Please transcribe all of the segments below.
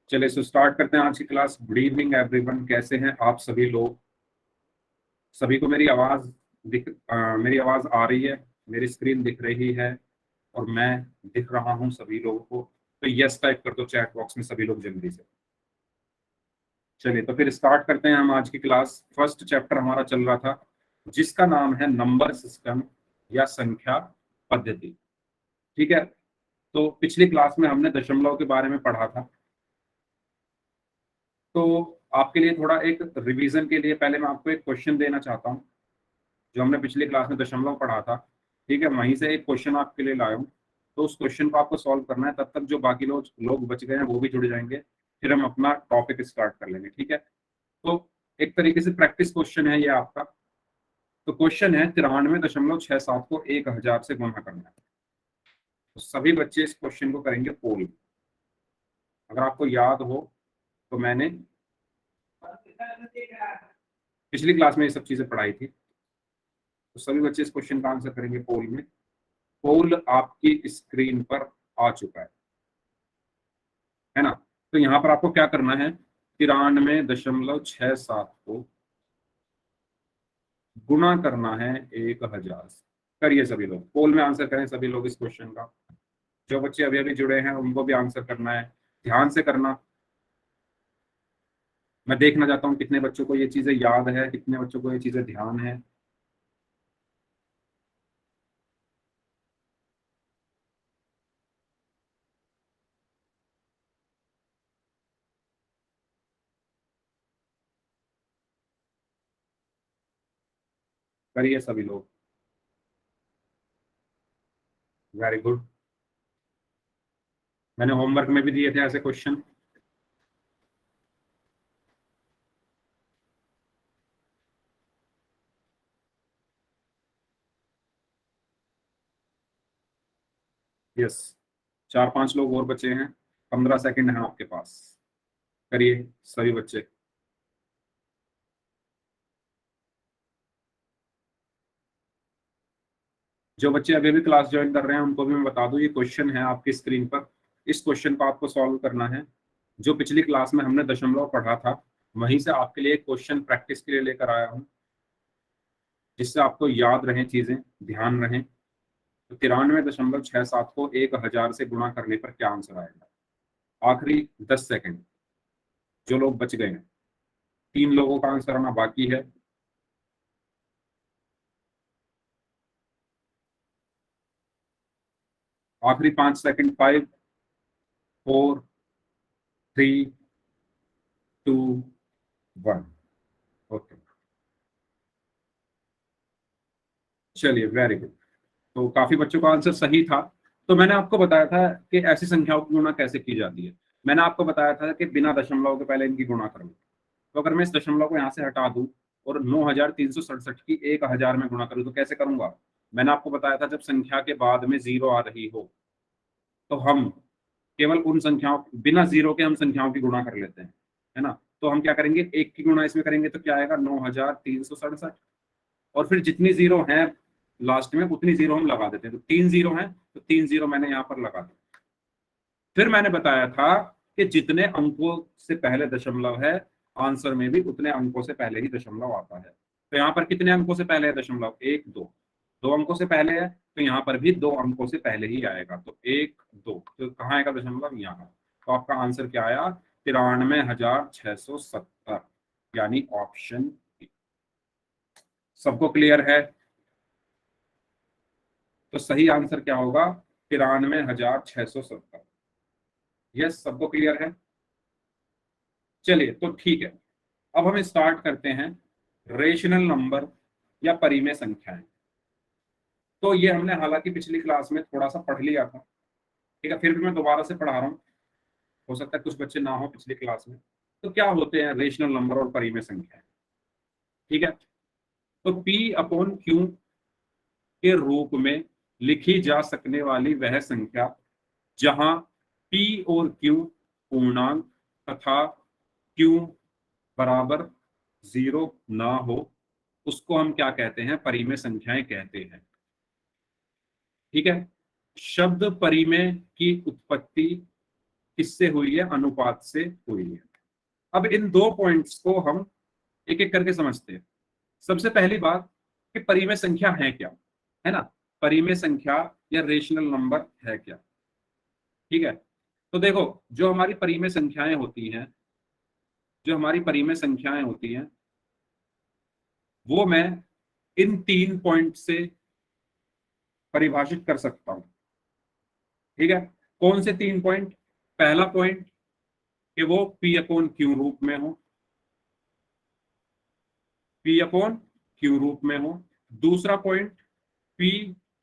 चलिए so start करते हैं आज की क्लास। गुड इवनिंग एवरीवन, कैसे हैं आप सभी लोग? सभी को मेरी आवाज मेरी आवाज आ रही है, मेरी स्क्रीन दिख रही है और मैं दिख रहा हूं सभी लोगों को? तो यस टाइप कर दो चैट बॉक्स में सभी लोग जल्दी से। चलिए तो फिर स्टार्ट करते हैं हम आज की क्लास। फर्स्ट चैप्टर हमारा चल रहा था जिसका नाम है नंबर सिस्टम या संख्या पद्धति। ठीक है, तो पिछली क्लास में हमने दशमलव के बारे में पढ़ा था। तो आपके लिए थोड़ा एक रिवीजन के लिए पहले मैं आपको एक क्वेश्चन देना चाहता हूँ जो हमने पिछली क्लास में दशमलव पढ़ा था। ठीक है, वहीं से एक क्वेश्चन आपके लिए लाया हूँ, तो उस क्वेश्चन को आपको सॉल्व करना है। तब तक जो बाकी लोग लोग बच गए हैं वो भी जुड़ जाएंगे, फिर हम अपना टॉपिक स्टार्ट कर लेंगे। ठीक है, तो एक तरीके से प्रैक्टिस क्वेश्चन है ये आपका। तो क्वेश्चन है 93.67 को 1000 से गुणा करना है। तो सभी बच्चे इस क्वेश्चन को करेंगे पोल। अगर आपको याद हो तो मैंने पिछली क्लास में ये सब चीजें पढ़ाई थी। तो सभी बच्चे इस क्वेश्चन का आंसर करेंगे पोल में। पोल आपकी स्क्रीन पर आ चुका है ना? तो यहाँ पर आपको क्या करना है, 93.67 को गुणा करना है 1000 से। करिए सभी लोग, पोल में आंसर करें सभी लोग इस क्वेश्चन का। जो बच्चे अभी अभी जुड़े हैं उनको भी आंसर करना है, ध्यान से करना। मैं देखना चाहता हूँ कितने बच्चों को ये चीजें याद है, कितने बच्चों को ये चीजें ध्यान है। करिए सभी लोग, वेरी गुड। मैंने होमवर्क में भी दिए थे ऐसे क्वेश्चन। यस, 4-5 लोग और बचे हैं, 15 सेकंड है आपके पास। करिए सभी बच्चे। जो बच्चे अभी भी क्लास ज्वाइन कर रहे हैं उनको भी मैं बता दूं, ये क्वेश्चन है आपकी स्क्रीन पर। इस क्वेश्चन को आपको सॉल्व करना है। जो पिछली क्लास में हमने दशमलव पढ़ा था वहीं से आपके लिए एक क्वेश्चन प्रैक्टिस के लिए लेकर आया हूँ, जिससे आपको याद रहे चीजें, ध्यान रहे। तो 93.67 को 1000 से गुणा करने पर क्या आंसर आएगा? आखिरी 10 सेकंड, जो लोग बच गए हैं, 3 लोगों का आंसर आना बाकी है। आखिरी 5 सेकंड, 5, 4, 3, 2, 1। ओके, चलिए वेरी गुड। तो काफी बच्चों का आंसर सही था। तो मैंने आपको बताया था कि ऐसी संख्याओं की गुणा कैसे की जाती है। मैंने आपको बताया था कि बिना दशमलव के पहले इनकी गुणा करो। तो अगर मैं इस दशमलव को यहाँ से हटा दूं और 9367 की 1000 में गुणा करूं तो कैसे करूंगा? मैंने आपको बताया था जब संख्या के बाद में जीरो आ रही हो तो हम केवल उन संख्याओं, बिना जीरो के हम संख्याओं की गुणा कर लेते हैं, है ना? तो हम क्या करेंगे, एक की गुणा इसमें करेंगे तो क्या आएगा, 9367। और फिर जितनी जीरो है लास्ट में उतनी जीरो हम लगा देते हैं। तो 3 जीरो है तो 3 जीरो मैंने यहाँ पर लगा दिया। फिर मैंने बताया था कि जितने अंकों से पहले दशमलव है आंसर में भी उतने अंकों से पहले ही दशमलव आता है। तो यहाँ पर कितने अंकों से पहले है दशमलव? 1, 2। 2 अंकों से पहले है तो यहाँ पर भी 2 अंकों से पहले ही आएगा। तो 1, 2, तो कहाँ आएगा दशमलव? यहाँ। तो आपका आंसर क्या आया? 93,670, यानी ऑप्शन। सबको क्लियर है? तो सही आंसर क्या होगा? 93,670। यस, सबको क्लियर है? चलिए तो ठीक है, अब हम स्टार्ट करते हैं रेशनल नंबर या परिमेय संख्याएं। तो ये हमने हालांकि पिछली क्लास में थोड़ा सा पढ़ लिया था। ठीक है, फिर भी मैं दोबारा से पढ़ा रहा हूँ, हो सकता है कुछ बच्चे ना हो पिछली क्लास में। तो क्या होते हैं रेशनल नंबर और परिमेय संख्याएं? ठीक है, तो पी अपॉन क्यू के रूप में लिखी जा सकने वाली वह संख्या जहां P और Q पूर्णांक तथा Q बराबर 0 ना हो उसको हम क्या कहते हैं? परिमेय संख्याएं कहते हैं। ठीक है, शब्द परिमेय की उत्पत्ति किससे हुई है? अनुपात से हुई है। अब इन दो पॉइंट्स को हम एक एक करके समझते हैं। सबसे पहली बात कि परिमेय संख्या है क्या, है ना? परिमेय संख्या या रेशनल नंबर है क्या? ठीक है, तो देखो, जो हमारी परिमेय संख्याएं होती हैं, जो हमारी परिमेय संख्याएं होती हैं, वो मैं इन 3 पॉइंट से परिभाषित कर सकता हूं। ठीक है, कौन से 3 पॉइंट? पहला पॉइंट कि वो P अपॉन क्यू रूप में हो, P अपॉन क्यू रूप में हो। दूसरा पॉइंट, P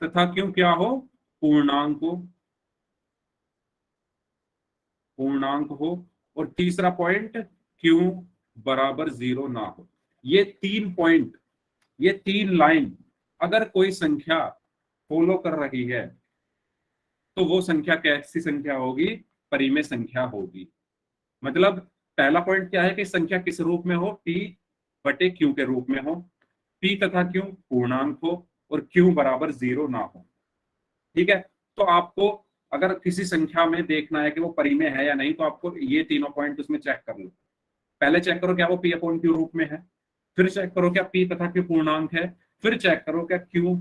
तथा क्यू क्या हो? पूर्णांक हो, पूर्णांक हो। और तीसरा पॉइंट, Q बराबर 0 ना हो। ये 3 पॉइंट, ये 3 लाइन अगर कोई संख्या फॉलो कर रही है तो वो संख्या कैसी संख्या होगी? परिमेय संख्या होगी। मतलब पहला पॉइंट क्या है कि संख्या किस रूप में हो? P बटे Q के रूप में हो, P तथा Q पूर्णांक हो और Q बराबर 0 ना हो। ठीक है, तो आपको अगर किसी संख्या में देखना है कि वो परिमेय है या नहीं, तो आपको ये तीनों पॉइंट उसमें चेक कर लो। पहले चेक करो क्या वो P अपॉन Q रूप में है, फिर चेक करो क्या P तथा Q पूर्णांक है, फिर चेक करो क्या Q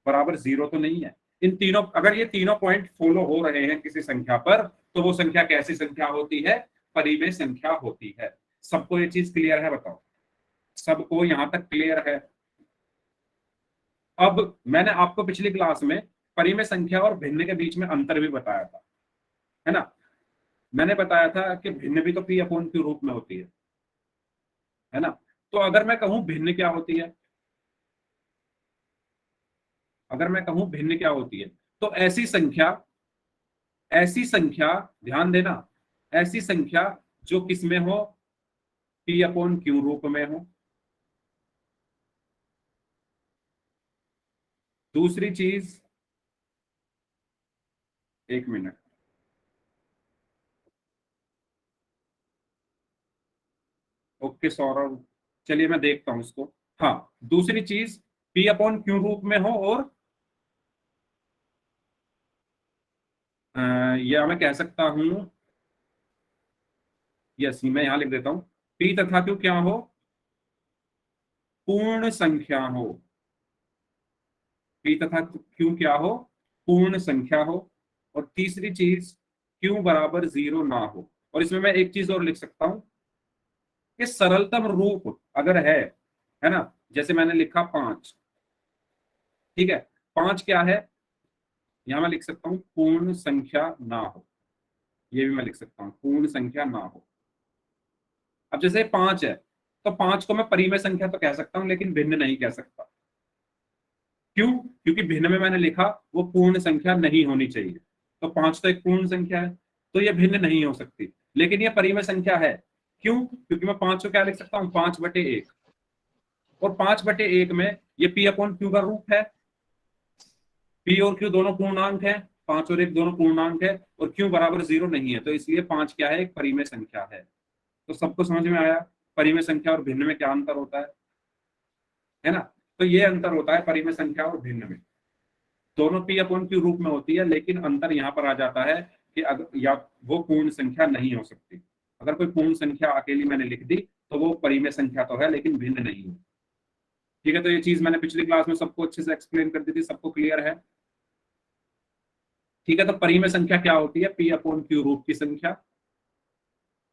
बराबर 0 तो नहीं है। इन तीनों, अगर ये तीनों पॉइंट फॉलो हो रहे हैं किसी संख्या पर, तो वो संख्या कैसी संख्या होती है? परिमेय संख्या होती है। सबको ये चीज क्लियर है? बताओ, सबको यहां तक क्लियर है? अब मैंने आपको पिछली क्लास में परिमेय संख्या और भिन्न के बीच में अंतर भी बताया था, है ना? मैंने बताया था कि भिन्न भी तो P अपॉन Q रूप में होती है ना? तो अगर मैं कहूं भिन्न क्या होती है, अगर मैं कहूं भिन्न क्या होती है, तो ऐसी संख्या, ऐसी संख्या, ध्यान देना, ऐसी संख्या जो किसमें हो? P अपॉन Q रूप में हो। दूसरी चीज, एक मिनट, ओके सौरभ, चलिए मैं देखता हूं इसको। हाँ, दूसरी चीज, P अपॉन Q रूप में हो और या मैं कह सकता हूं, यस, मैं यहां लिख देता हूं, P तथा Q क्या हो? पूर्ण संख्या हो। P तथा Q क्या हो? पूर्ण संख्या हो। और तीसरी चीज, Q बराबर 0 ना हो। और इसमें मैं एक चीज और लिख सकता हूं कि सरलतम रूप अगर है ना, जैसे मैंने लिखा 5, ठीक है, 5 क्या है? यहां मैं लिख सकता हूं पूर्ण संख्या ना हो। ये भी मैं लिख सकता हूं पूर्ण संख्या ना हो। अब जैसे 5 है, तो 5 को मैं परिमेय संख्या तो कह सकता हूं, लेकिन भिन्न नहीं कह सकता। क्यों? क्योंकि भिन्न में मैंने लिखा वो पूर्ण संख्या नहीं होनी चाहिए। तो 5 तो एक पूर्ण संख्या है, तो ये भिन्न नहीं हो सकती, लेकिन ये परिमेय संख्या है। क्यों? क्योंकि मैं 5 को क्या लिख सकता हूँ? 5/1। और 5/1 में ये P अपॉन Q का रूप है। P और Q दोनों पूर्णांक है, 5 और 1 दोनों पूर्णांक है, और Q बराबर 0 नहीं है, तो इसलिए 5 क्या है? एक परिमेय संख्या है। तो सबको समझ में आया परिमेय संख्या और भिन्न में क्या अंतर होता है ना? तो ये अंतर होता है परिमेय संख्या और भिन्न में। दोनों P अपॉन Q रूप में होती है, लेकिन अंतर यहाँ पर आ जाता है कि अगर या वो पूर्ण संख्या नहीं हो सकती। अगर कोई पूर्ण संख्या अकेली मैंने लिख दी तो वो परिमेय संख्या तो है, लेकिन भिन्न नहीं है। ठीक है, तो ये चीज मैंने पिछली क्लास में सबको अच्छे से एक्सप्लेन कर दी थी, सबको क्लियर है? ठीक है, तो परिमेय संख्या क्या होती है? P अपॉन Q रूप की संख्या।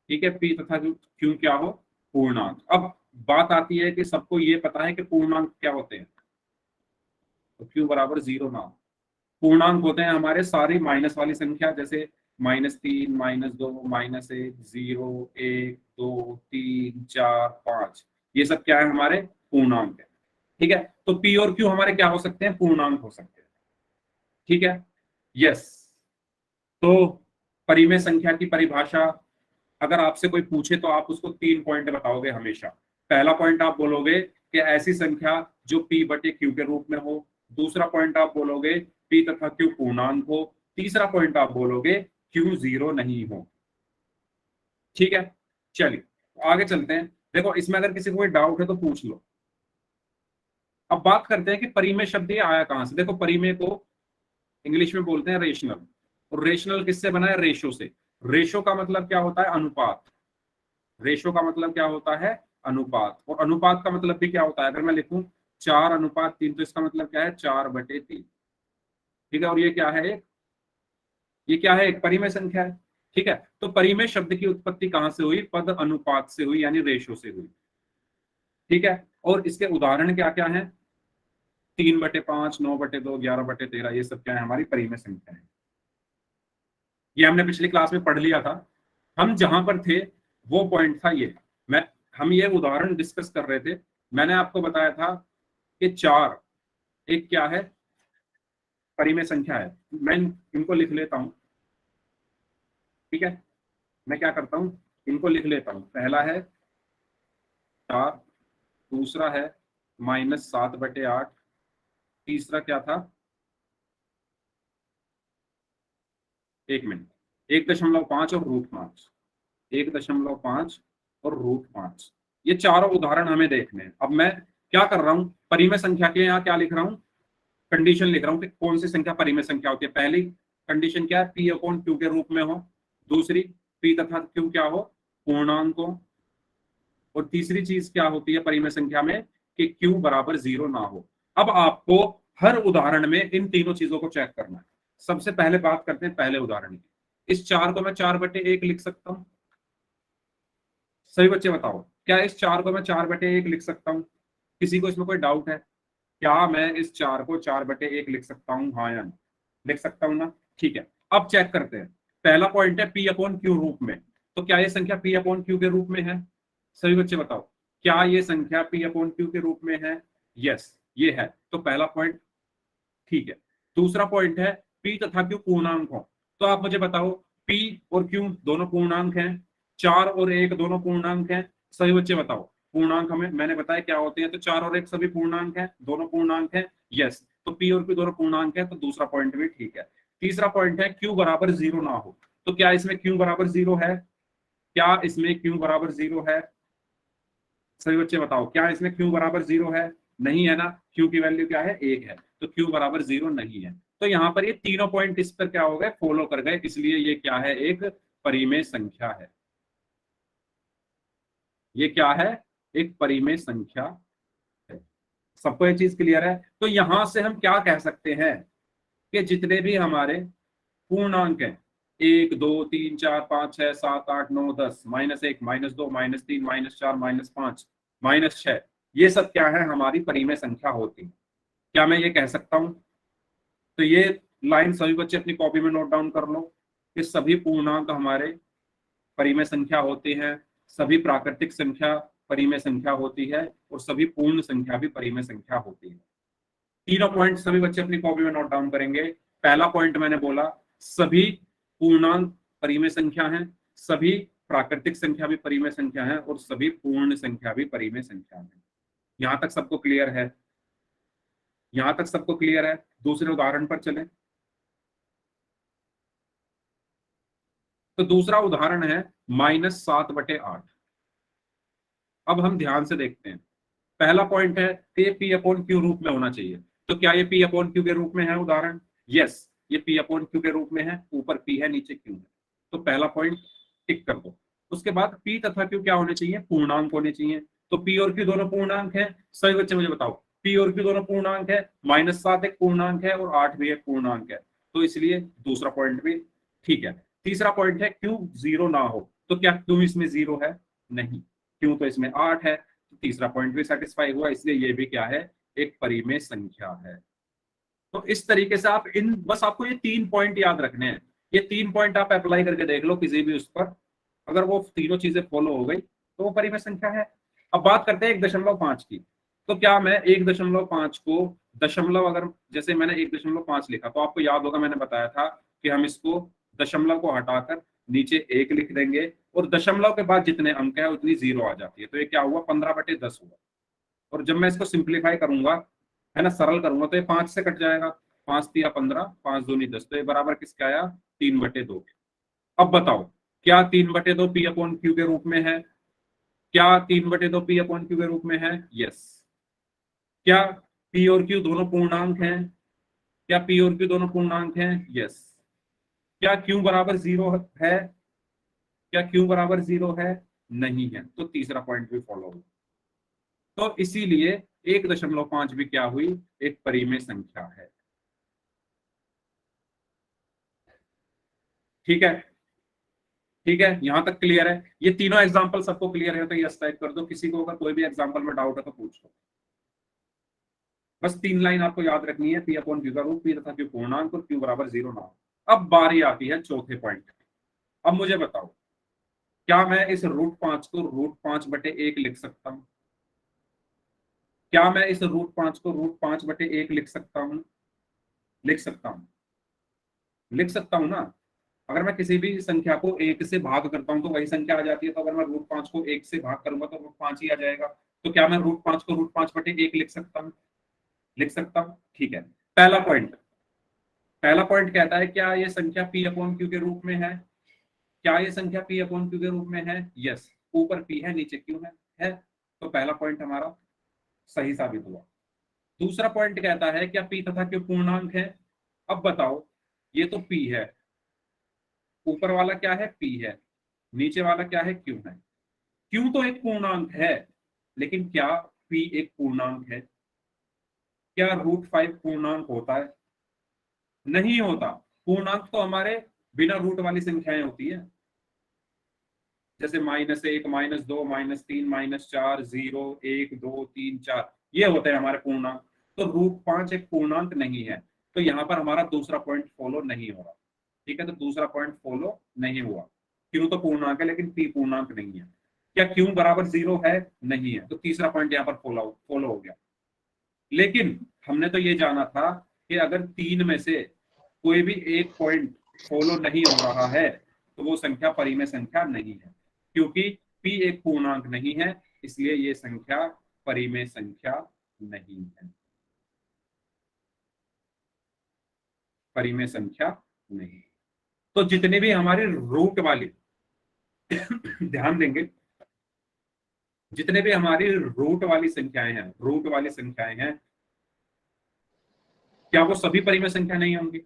ठीक है, P तथा Q क्या हो? पूर्णांक। अब बात आती है कि सबको ये पता है कि पूर्णांक क्या होते हैं, तो Q बराबर 0 ना हो। पूर्णांक होते हैं हमारे सारी माइनस वाली संख्या, जैसे -3, -2, -1, 0, 1, 2, 3, 4, 5, ये सब क्या है? हमारे पूर्णांक है। ठीक है, तो P और Q हमारे क्या हो सकते हैं? पूर्णांक हो सकते हैं। ठीक है, यस। तो परिमेय संख्या की परिभाषा अगर आपसे कोई पूछे तो आप उसको 3 पॉइंट बताओगे हमेशा। पहला पॉइंट आप बोलोगे कि ऐसी संख्या जो P बटे Q के रूप में हो। दूसरा पॉइंट आप बोलोगे P तथा Q पूर्णांक हो। तीसरा पॉइंट आप बोलोगे Q 0 नहीं हो। ठीक है, चलिए आगे चलते हैं। देखो, इसमें अगर किसी को कोई डाउट है तो पूछ लो। अब बात करते हैं कि परिमेय शब्द ये आया कहां से। देखो, परिमेय को इंग्लिश में बोलते हैं रेशनल, और रेशनल किससे बना है? रेशो से। रेशो का मतलब क्या होता है? अनुपात। रेशो का मतलब क्या होता है? अनुपात। और अनुपात का मतलब भी क्या होता है? अगर मैं लिखूं 4:3, तो इसका मतलब क्या है? 4/3। ठीक है। और ये क्या है? ये क्या है? एक परिमेय संख्या है। ठीक है। तो परिमेय शब्द की उत्पत्ति कहां से हुई? पद अनुपात से हुई, यानी रेशो से हुई। ठीक है। और इसके उदाहरण क्या क्या है? 3/5, 9/2, 11/13, ये सब क्या है? हमारी परिमेय संख्या है। ये हमने पिछली क्लास में पढ़ लिया था। हम जहां पर थे वो पॉइंट था ये। मैं हम ये उदाहरण डिस्कस कर रहे थे। मैंने आपको बताया था कि चार एक क्या है? परिमेय संख्या है। मैं इनको लिख लेता हूं। ठीक है। मैं क्या करता हूं? इनको लिख लेता हूं। पहला है 4, दूसरा है -7/8, तीसरा क्या था? 1 मिनट, 1.5 और √5, 1.5 और √5। ये चारों उदाहरण हमें देखने हैं। अब मैं क्या कर रहा हूं? परिमेय संख्या के यहाँ क्या लिख रहा हूं? कंडीशन लिख रहा हूं कि कौन सी संख्या परिमेय संख्या होती है। पहली कंडीशन क्या है? P/Q के रूप में हो। दूसरी, P तथा Q क्या हो? पूर्णांक हो। और तीसरी चीज क्या होती है परिमेय संख्या में? कि Q बराबर 0 ना हो। अब आपको हर उदाहरण में इन तीनों चीजों को चेक करना है। सबसे पहले बात करते हैं पहले उदाहरण की। इस 4 को मैं 4/1 लिख सकता हूं? सभी बच्चे बताओ, क्या इस 4 को मैं 4/1 लिख सकता हूं? किसी को इसमें कोई डाउट है? क्या मैं इस 4 को 4/1 लिख सकता हूं? हाँ या नहीं? लिख सकता हूं ना? ठीक है। अब चेक करते हैं। पहला पॉइंट है P/Q रूप में। तो क्या ये संख्या P/Q के रूप में है? सभी बच्चे बताओ, क्या ये संख्या P/Q के रूप में है? यस, ये है। तो पहला पॉइंट ठीक है। दूसरा पॉइंट है P तथा Q पूर्णांक हो। तो आप मुझे बताओ, P और Q दोनों पूर्णांक हैं, 4 और 1 दोनों पूर्णांक हैं। सभी बच्चे बताओ, पूर्णांक हमें मैंने बताया क्या होते हैं? तो 4 और 1 सभी पूर्णांक हैं, दोनों पूर्णांक हैं। यस, तो P और Q दोनों पूर्णांक है, तो दूसरा पॉइंट भी ठीक है। तीसरा पॉइंट है Q बराबर 0 ना हो। तो क्या इसमें Q बराबर 0 है? क्या इसमें Q बराबर 0 है? सभी बच्चे बताओ, क्या इसमें Q बराबर 0 है? नहीं है ना। Q की वैल्यू क्या है? 1 है। तो Q बराबर 0 नहीं है। तो यहाँ पर ये तीनों पॉइंट इस पर क्या हो गए? फॉलो कर गए। इसलिए ये क्या है? एक परिमेय संख्या है। ये क्या है? एक परिमेय संख्या है। सबको ये चीज क्लियर है? तो यहां से हम क्या कह सकते हैं कि जितने भी हमारे पूर्णांक है, 1 2 3 4 5 6 7 8 9 10, -1 -2 -3 -4 -5 -6, ये सब क्या है? हमारी परिमेय संख्या होती। क्या मैं ये कह सकता हूं? तो ये लाइन सभी बच्चे अपनी कॉपी में नोट डाउन कर लो कि सभी पूर्णांक हमारे परिमेय संख्या होते हैं, सभी प्राकृतिक संख्या परिमेय संख्या होती है, और सभी पूर्ण संख्या भी परिमेय संख्या होती है। तीनों पॉइंट सभी बच्चे अपनी कॉपी में नोट डाउन करेंगे। पहला पॉइंट मैंने बोला, सभी पूर्णांक परिमेय संख्या हैं, सभी प्राकृतिक संख्या भी परिमेय संख्या है, और सभी पूर्ण संख्या भी परिमेय संख्या है। यहां तक सबको क्लियर है? यहां तक सबको क्लियर है? दूसरे उदाहरण पर चलें। तो दूसरा उदाहरण है -7/8। अब हम ध्यान से देखते हैं। पहला पॉइंट है कि ये P/Q रूप में होना चाहिए। तो क्या ये P/Q के रूप में है उदाहरण? यस, ये P/Q के रूप में है। ऊपर P है, नीचे Q है। तो पहला पॉइंट टिक कर दो। उसके बाद P तथा Q क्या होने चाहिए? पूर्णांक होने चाहिए। तो P और Q दोनों पूर्णांक है। सभी बच्चे मुझे बताओ, P और Q दोनों पूर्णांक है। -7 एक पूर्णांक है और 8 भी एक पूर्णांक है। तो इसलिए दूसरा पॉइंट भी ठीक है। तीसरा पॉइंट है Q 0 ना हो। तो क्या Q इसमें 0 है? नहीं, Q तो इसमें 8 है। तो तीसरा पॉइंट भी सेटिस्फाई हुआ। इसलिए ये भी क्या है? एक परिमेय संख्या है। तो इस तरीके से आप इन बस आपको ये 3 पॉइंट याद रखने हैं। ये 3 पॉइंट आप अप्लाई करके देख लो किसी भी उस पर। अगर वो तीनों चीजें फॉलो हो गई तो वो परिमेय संख्या है। अब बात करते हैं 1.5 की। तो क्या मैं 1.5 को दशमलव, अगर जैसे मैंने 1.5 लिखा, तो आपको याद होगा मैंने बताया था कि हम इसको दशमलव को हटाकर नीचे 1 लिख देंगे, और दशमलव के बाद जितने अंक है उतनी 0 आ जाती है। तो ये क्या हुआ? 15/10 हुआ। और जब मैं इसको सिंप्लीफाई करूंगा, है ना, सरल करूंगा, तो ये 5 से कट जाएगा। 5 तिया 15, 5 दूनी 10, तो ये बराबर किसका आया? 3/2। अब बताओ, क्या 3/2 P/Q के रूप में है? क्या 3/2 P/Q के रूप में है? यस। क्या P और Q दोनों पूर्णांक हैं? क्या P और Q दोनों पूर्णांक हैं? यस। क्या Q बराबर 0 है? क्या क्यू बराबर 0 है? नहीं है, तो तीसरा पॉइंट भी फॉलो हुआ। तो इसीलिए 1.5 भी क्या हुई? एक परिमेय संख्या है। ठीक है, ठीक है, यहां तक क्लियर है? ये तीनों एग्जांपल सबको क्लियर है तो यस टाइप कर दो। किसी को अगर कोई भी एग्जांपल में डाउट है तो पूछ लो। बस 3 लाइन आपको याद रखनी है, पी अपॉन क्यू का रूट, पी तथा क्यू पूर्णांक और क्यू बराबर 0 ना हो। अब बारी आती है चौथे पॉइंट। अब मुझे बताओ, क्या मैं इस √5 को √5/1 लिख सकता हूं? क्या मैं इस √5 को √5/1 लिख सकता हूं? लिख सकता हूं, लिख सकता हूं ना। अगर मैं किसी भी संख्या को 1 से भाग करता हूं तो वही संख्या आ जाती है। तो अगर मैं √5 को 1 से भाग करूंगा तो √5 ही आ जाएगा। तो क्या मैं √5 को √5/1 लिख सकता हूं? लिख सकता हूं, ठीक है। पहला पॉइंट, पहला पॉइंट कहता है क्या ये संख्या पी अपॉन क्यू के रूप में है? क्या ये संख्या पी अपॉन क्यू के रूप में है? यस। ऊपर पी है, नीचे क्यू है। तो पहला पॉइंट हमारा सही साबित हुआ। दूसरा पॉइंट कहता है क्या पी तथा क्यू पूर्णांक है? अब बताओ, ये तो पी है, ऊपर वाला क्या है? पी है, नीचे वाला क्या है? क्यू है। क्यू तो एक पूर्णांक है, लेकिन क्या पी एक पूर्णांक है? क्या √5 पूर्णांक होता है? नहीं होता। पूर्णांक तो हमारे बिना रूट वाली संख्याएं होती है, जैसे -1, -2, -3, -4, 0, 1, 2, 3, 4, ये होते हैं हमारे पूर्णांक। तो √5 एक पूर्णांक नहीं है। तो यहाँ पर हमारा दूसरा पॉइंट फॉलो नहीं हो रहा। ठीक है, तो दूसरा पॉइंट फॉलो नहीं हुआ। क्यू तो पूर्णांक है लेकिन पी पूर्णांक नहीं है। क्या क्यू बराबर 0 है? नहीं है, तो तीसरा पॉइंट यहाँ पर फॉलो हो गया। लेकिन हमने तो ये जाना था कि अगर तीन में से कोई भी एक पॉइंट फॉलो नहीं हो रहा है तो वो संख्या परिमेय संख्या नहीं है, क्योंकि p एक पूर्णांक नहीं है, इसलिए ये संख्या परिमेय संख्या नहीं है। परिमेय संख्या नहीं। तो जितनी भी हमारी रूट वाली ध्यान देंगे, जितने भी हमारी रूट वाली संख्याएं हैं, रूट वाली संख्याएं हैं, क्या वो सभी परिमेय संख्या नहीं होंगी?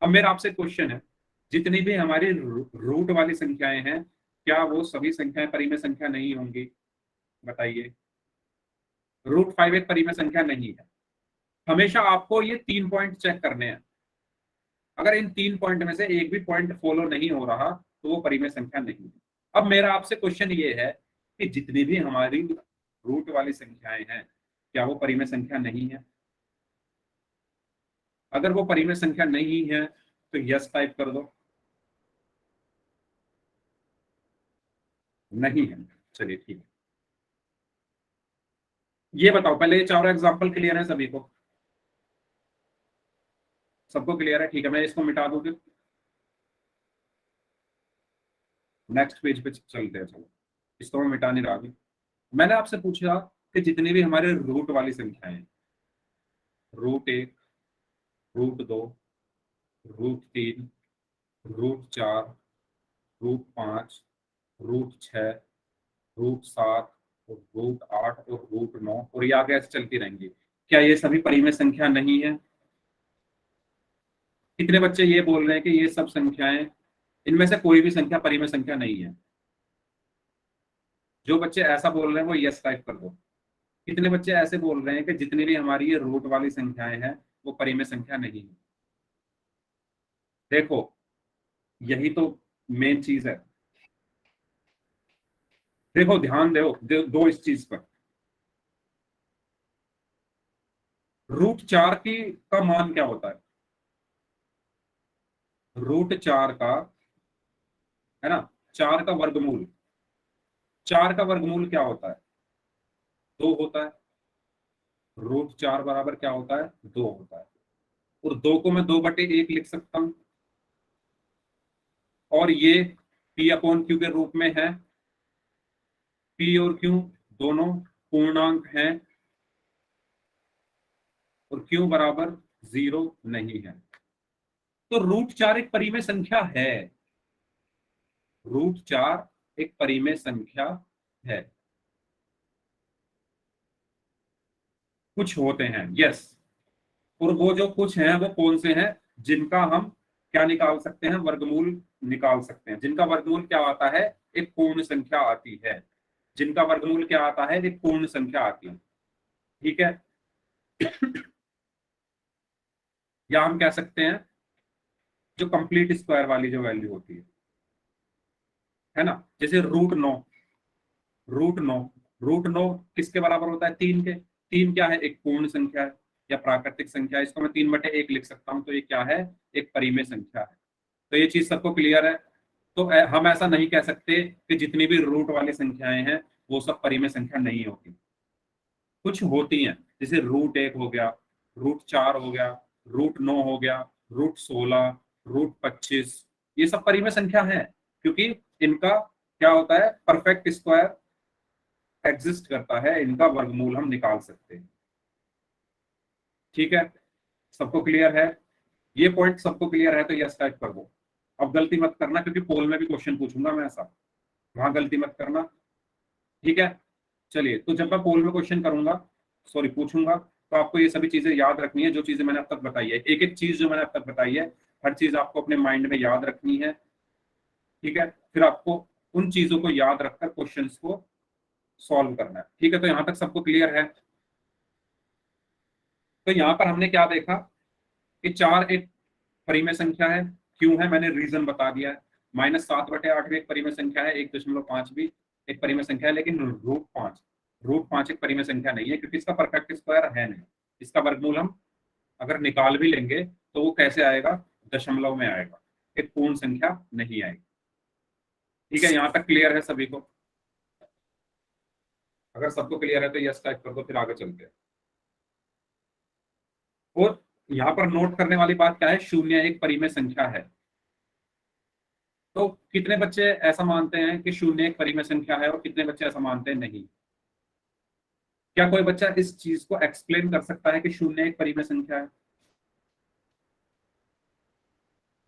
अब मेरा आपसे क्वेश्चन है, जितनी भी हमारी रूट वाली संख्याएं हैं, क्या वो सभी संख्याएं परिमेय संख्या नहीं होंगी? बताइए। √5 एक परिमेय संख्या नहीं है। हमेशा आपको ये 3 पॉइंट चेक करने हैं। अगर इन 3 पॉइंट में से एक भी पॉइंट फॉलो नहीं हो रहा तो वो परिमेय संख्या नहीं है। अब मेरा आपसे क्वेश्चन ये है कि जितनी भी हमारी रूट वाली संख्याएं हैं, क्या वो परिमेय संख्या नहीं है? अगर वो परिमेय संख्या नहीं है तो यस टाइप कर दो। नहीं है, चलिए ठीक है। ये बताओ, पहले ये चारों एग्जांपल क्लियर है सभी को? सबको क्लियर है, ठीक है। मैं इसको मिटा दूंगी, नेक्स्ट पेज पे चलते हैं। चलो, इसको मैं मिटा नहीं रहा अभी। मैंने आपसे पूछा कि जितनी भी हमारे रूट वाली संख्याएं हैं, √1, √2, √3, √4, √5, √6, √7, √8 और √9, और ये आगे ऐसे चलती रहेंगी, क्या ये सभी परिमेय संख्या नहीं है? कितने बच्चे ये बोल रहे हैं कि ये सब संख्याएं, इनमें से कोई भी संख्या परिमेय संख्या नहीं है? जो बच्चे ऐसा बोल रहे हैं वो यस टाइप कर दो। कितने बच्चे ऐसे बोल रहे हैं कि जितनी भी हमारी ये रूट वाली संख्याएं हैं वो परिमेय संख्या नहीं है? देखो, यही तो मेन चीज है। देखो, ध्यान दो इस चीज पर। √4 की का मान क्या होता है? √4 का, है ना, 4 का वर्गमूल, 4 का वर्गमूल क्या होता है? 2 होता है। √4 बराबर क्या होता है? 2 होता है। और 2 को मैं 2/1 लिख सकता हूं। और ये p अपॉन क्यू के रूप में है। p और q दोनों पूर्णांक हैं और q बराबर 0 नहीं है। तो √4 एक परिमेय संख्या है। √4 एक परिमेय संख्या है। कुछ होते हैं, यस। और वो जो कुछ हैं वो कौन से हैं जिनका हम क्या निकाल सकते हैं? वर्गमूल निकाल सकते हैं, जिनका वर्गमूल क्या आता है, एक पूर्ण संख्या आती है, जिनका वर्गमूल क्या आता है, एक पूर्ण संख्या आती है। ठीक है, या हम कह सकते हैं जो कंप्लीट स्क्वायर वाली जो वैल्यू होती है ना, जैसे √9, √9, √9 किसके बराबर होता है, 3 के। 3 क्या है, एक पूर्ण संख्या है या प्राकृतिक संख्या है, इसको मैं 3/1 लिख सकता हूं, तो ये क्या है, एक परिमेय संख्या है। तो ये चीज सबको क्लियर है। तो हम ऐसा नहीं कह सकते कि जितनी भी रूट वाली संख्याएं हैं वो सब परिमेय संख्या नहीं होती, कुछ होती हैं, जैसे √1 हो गया, √4 हो गया, √9 हो गया, √16, √25, ये सब परिमेय संख्या है, क्योंकि इनका क्या होता है, परफेक्ट स्क्वायर एग्जिस्ट करता है, इनका वर्गमूल हम निकाल सकते हैं। ठीक है, सबको क्लियर है, ये पॉइंट सबको क्लियर है तो यस टाइप कर दो। अब गलती मत करना, क्योंकि पोल में भी क्वेश्चन पूछूंगा मैं ऐसा, वहां गलती मत करना। ठीक है, चलिए, तो जब मैं पोल में क्वेश्चन करूंगा, सॉरी पूछूंगा, तो आपको ये सभी चीजें याद रखनी है, जो चीजें मैंने अब तक बताई है, एक एक चीज जो मैंने अब तक बताई है, हर चीज आपको अपने माइंड में याद रखनी है। ठीक है, फिर आपको उन चीजों को याद रखकर क्वेश्चंस को सॉल्व करना है। ठीक है, तो यहाँ तक सबको क्लियर है। तो यहाँ पर हमने क्या देखा कि 4 एक परिमेय संख्या है, क्यों है मैंने रीजन बता दिया है। -7/8 भी एक परिमेय संख्या है, 1.5 भी एक परिमेय संख्या है, लेकिन √5 एक परिमेय संख्या नहीं है, क्योंकि इसका परफेक्ट स्क्वायर है नहीं। इसका वर्गमूल हम अगर निकाल भी लेंगे तो वो कैसे आएगा, दशमलव में आएगा, एक पूर्ण संख्या नहीं आएगी। ठीक है, यहाँ तक क्लियर है सभी को? अगर सबको क्लियर है तो यस टाइप कर दो, फिर आगे चलते हैं। और यहाँ पर नोट करने वाली बात क्या है, 0 एक परिमेय संख्या है। तो कितने बच्चे ऐसा मानते हैं कि 0 एक परिमेय संख्या है और कितने बच्चे ऐसा मानते हैं नहीं? क्या कोई बच्चा इस चीज को एक्सप्लेन कर सकता है कि 0 एक परिमेय संख्या है?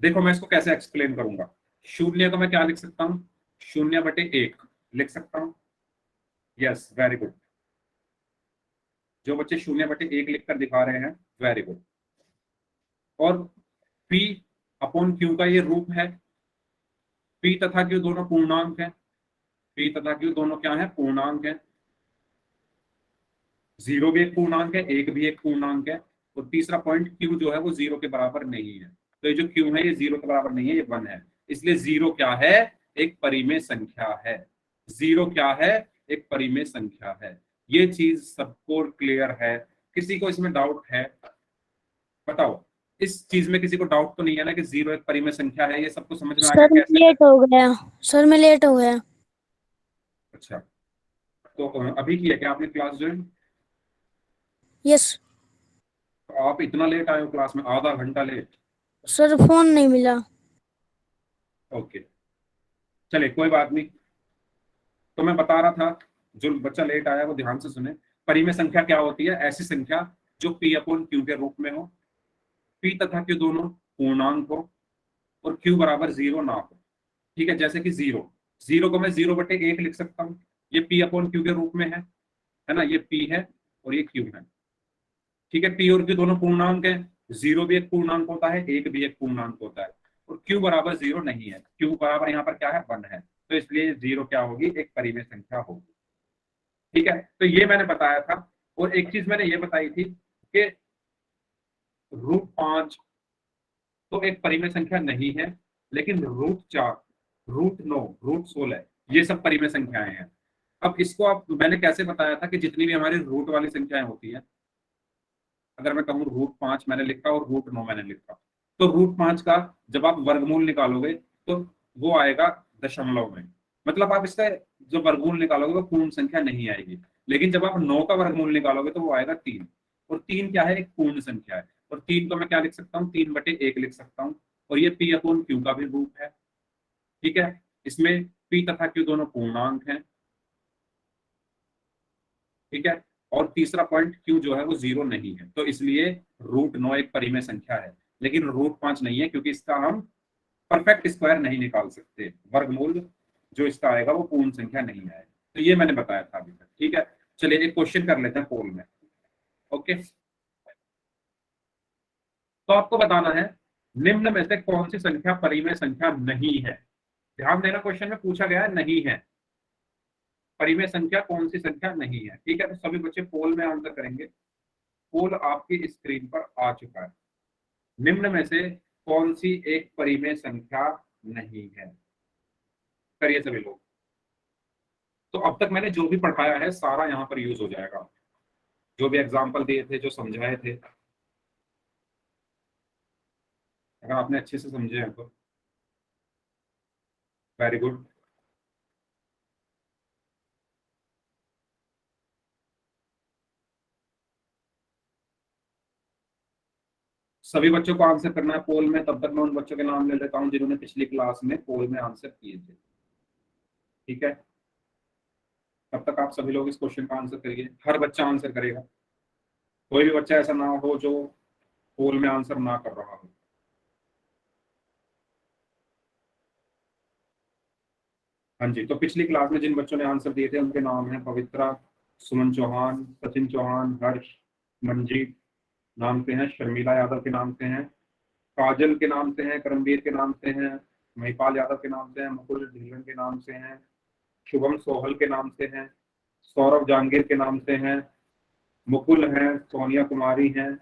देखो मैं इसको कैसे एक्सप्लेन करूंगा। 0 को मैं क्या लिख सकता हूँ, 0/1 लिख सकता हूँ। यस, वेरी गुड, जो बच्चे 0/1 लिखकर दिखा रहे हैं, वेरी गुड। और P/Q का ये रूप है, P तथा Q दोनों पूर्णांक है, P तथा Q दोनों क्या है, पूर्णांक है। 0 भी एक पूर्णांक है, 1 भी एक पूर्णांक है। और तीसरा पॉइंट, Q जो है वो 0 के बराबर नहीं है। तो ये जो Q है ये 0 के बराबर नहीं है, ये 1 है। इसलिए 0 क्या है, एक परिमेय संख्या है। 0 क्या है, एक परिमेय संख्या है। ये चीज सबको क्लियर है? किसी को इसमें डाउट है? बताओ, इस चीज में किसी को डाउट तो नहीं है ना कि 0 एक परिमेय संख्या है? ये सबको समझ में आ गया सर कैसे लेट हो गया, सर मैं लेट हो गया। अच्छा, तो अभी की है क्या आपने क्लास ज्वाइन? यस तो आप इतना लेट आए हो क्लास में, आधा घंटा लेट? सर, फोन नहीं मिला। ओके, चलिए कोई बात नहीं। तो मैं बता रहा था, जो बच्चा लेट आया वो ध्यान से सुने। परिमेय संख्या क्या होती है, ऐसी संख्या जो P/Q के रूप में हो, P तथा Q दोनों पूर्णांक हो और Q बराबर 0 ना हो। ठीक है, जैसे कि 0 को मैं 0/1 लिख सकता हूँ, ये P/Q के रूप में है ना, ये P है और ये Q है। ठीक है, P और Q दोनों पूर्णांक है, 0 भी एक पूर्णांक होता है, 1 भी एक पूर्णांक होता है, और Q बराबर 0 नहीं है। Q बराबर यहाँ पर क्या है, 1 है। तो इसलिए 0 क्या होगी, एक परिमेय संख्या होगी। ठीक है, तो ये मैंने बताया था। और एक चीज मैंने ये बताई थी कि √5 तो एक परिमेय संख्या नहीं है, लेकिन √4, √9, √16 ये सब परिमेय संख्याएं हैं। अब इसको आप, मैंने कैसे बताया था कि जितनी भी हमारी रूट वाली संख्याएं होती है, अगर मैं कहूँ √5 मैंने लिखा और √9 मैंने लिखा, तो √5 का जब आप वर्गमूल निकालोगे तो वो आएगा दशमलव में। मतलब आप इसका जो वर्गमूल निकालोगे वो पूर्ण संख्या नहीं आएगी। लेकिन जब आप 9 का वर्गमूल निकालोगे तो वो आएगा 3। और 3 क्या है, एक पूर्ण संख्या है। और 3 को मैं क्या लिख सकता हूँ, 3/1 लिख सकता हूँ। और ये P/Q का भी रूप है। ठीक है, इसमें P तथा Q दोनों पूर्णांक हैं। ठीक है, और तीसरा पॉइंट, Q जो है वो 0 नहीं है, तो इसलिए √9 एक परिमेय संख्या है, लेकिन √5 नहीं है, क्योंकि इसका हम परफेक्ट स्क्वायर नहीं निकाल सकते। वर्गमूल जो इसका आएगा वो पूर्ण संख्या नहीं आएगा। तो ये मैंने बताया था अभी तक। ठीक है, चलिए एक क्वेश्चन कर लेते हैं पोल में। ओके, तो आपको बताना है निम्न में से कौन सी संख्या परिमेय संख्या नहीं है? ध्यान देना, क्वेश्चन में पूछा गया है नहीं है, परिमेय संख्या कौन सी संख्या नहीं है। ठीक है, तो सभी बच्चे पोल में आंसर करेंगे। पोल आपकी स्क्रीन पर आ चुका है। निम्न में से कौन सी एक परिमेय संख्या नहीं है? करिए सभी लोग। तो अब तक मैंने जो भी पढ़ाया है सारा यहाँ पर यूज हो जाएगा, जो भी एग्जाम्पल दिए थे, जो समझाए थे, अगर आपने अच्छे से समझे हैं तो वेरी गुड। सभी बच्चों को आंसर करना है पोल में, तब तक मैं उन बच्चों के नाम ले लेता हूँ जिन्होंने पिछली क्लास में पोल में आंसर किए थे। ठीक है, तब तक आप सभी लोग इस क्वेश्चन का आंसर करिए, हर बच्चा आंसर करेगा, कोई भी बच्चा ऐसा ना हो जो पोल में आंसर ना कर रहा हो। हाँ जी, तो पिछली क्लास में जिन बच्चों ने आंसर दिए थे उनके नाम हैं पवित्रा, सुमन चौहान, सचिन चौहान, हर्ष, मंजीत नाम से हैं, शर्मिला यादव के नाम से हैं, काजल के नाम से हैं, करमवीर के नाम से हैं, महिपाल यादव के नाम से हैं, मुकुल ढीलन के नाम से हैं, शुभम सोहल के नाम से हैं, सौरभ जहांगीर के नाम से हैं, मुकुल हैं, सोनिया कुमारी हैं,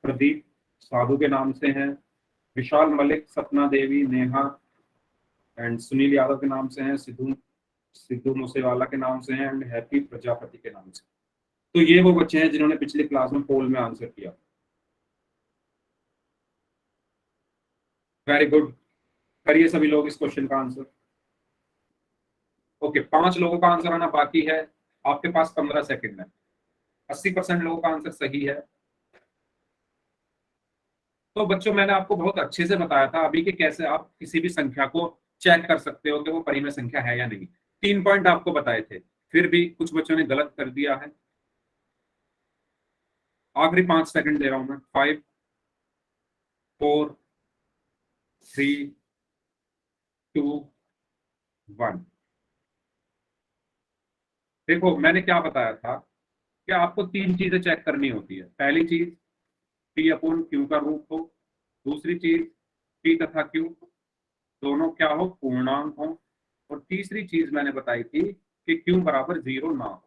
प्रदीप साधु के नाम से हैं, विशाल मलिक, सपना देवी, नेहा एंड सुनील यादव के नाम से हैं, सिद्धू सिद्धू मूसेवाला के नाम से हैं एंड हैप्पी प्रजापति के नाम से। तो ये वो बच्चे हैं जिन्होंने पिछली क्लास में पोल में आंसर किया। वेरी गुड, करिए सभी लोग इस क्वेश्चन का आंसर। ओके, 5 लोगों का आंसर आना बाकी है, आपके पास 15 सेकंड है। 80% लोगों का आंसर सही है। तो बच्चों मैंने आपको बहुत अच्छे से बताया था अभी कि कैसे आप किसी भी संख्या को चेक कर सकते हो कि वो परिमेय संख्या है या नहीं। 3 पॉइंट आपको बताए थे, फिर भी कुछ बच्चों ने गलत कर दिया है। आखिरी 5 सेकंड दे रहा हूं मैं। 5, 4, 3, 2, 1। देखो मैंने क्या बताया था कि आपको 3 चीजें चेक करनी होती है। पहली चीज, पी अपॉन क्यू का रूप हो। दूसरी चीज, पी तथा क्यू दोनों क्या हो, पूर्णांक हो। और तीसरी चीज मैंने बताई थी कि क्यू बराबर 0 ना हो।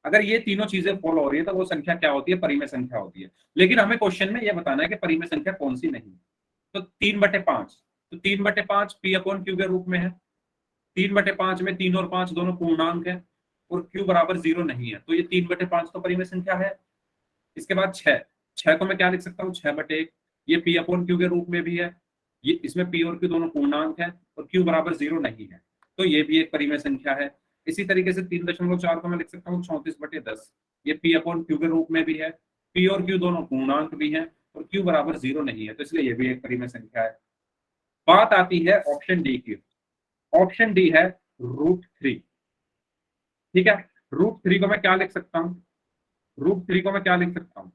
अगर ये तीनों चीजें फॉलो हो रही है तो वो संख्या क्या होती है, परिमेय संख्या होती है। लेकिन हमें क्वेश्चन में ये बताना है कि परिमेय संख्या कौन सी नहीं। तो 3/5, तो 3/5 पी अपॉन क्यू के रूप में है। 3/5 में 3 और 5 दोनों पूर्णांक है और क्यू बराबर 0 नहीं है, तो ये 3/5 तो परिमेय संख्या है। इसके बाद 6, 6 को मैं क्या लिख सकता हूँ, 6/1। ये पी अपॉन क्यू के रूप में भी है, ये इसमें पी और क्यू दोनों पूर्णांक है और क्यू बराबर 0 नहीं है, तो ये भी एक परिमेय संख्या है। इसी तरीके से 3.4 को मैं लिख सकता हूँ 34/10। ये पी अपॉन क्यू के रूप में भी है, पी और क्यू दोनों पूर्णांक भी हैं और क्यू बराबर 0 नहीं है, तो इसलिए ये भी एक परिमेय संख्या है। बात आती है ऑप्शन डी की। ऑप्शन डी है √3। ठीक है, √3 को मैं क्या लिख सकता हूँ, √3 को मैं क्या लिख सकता हूँ,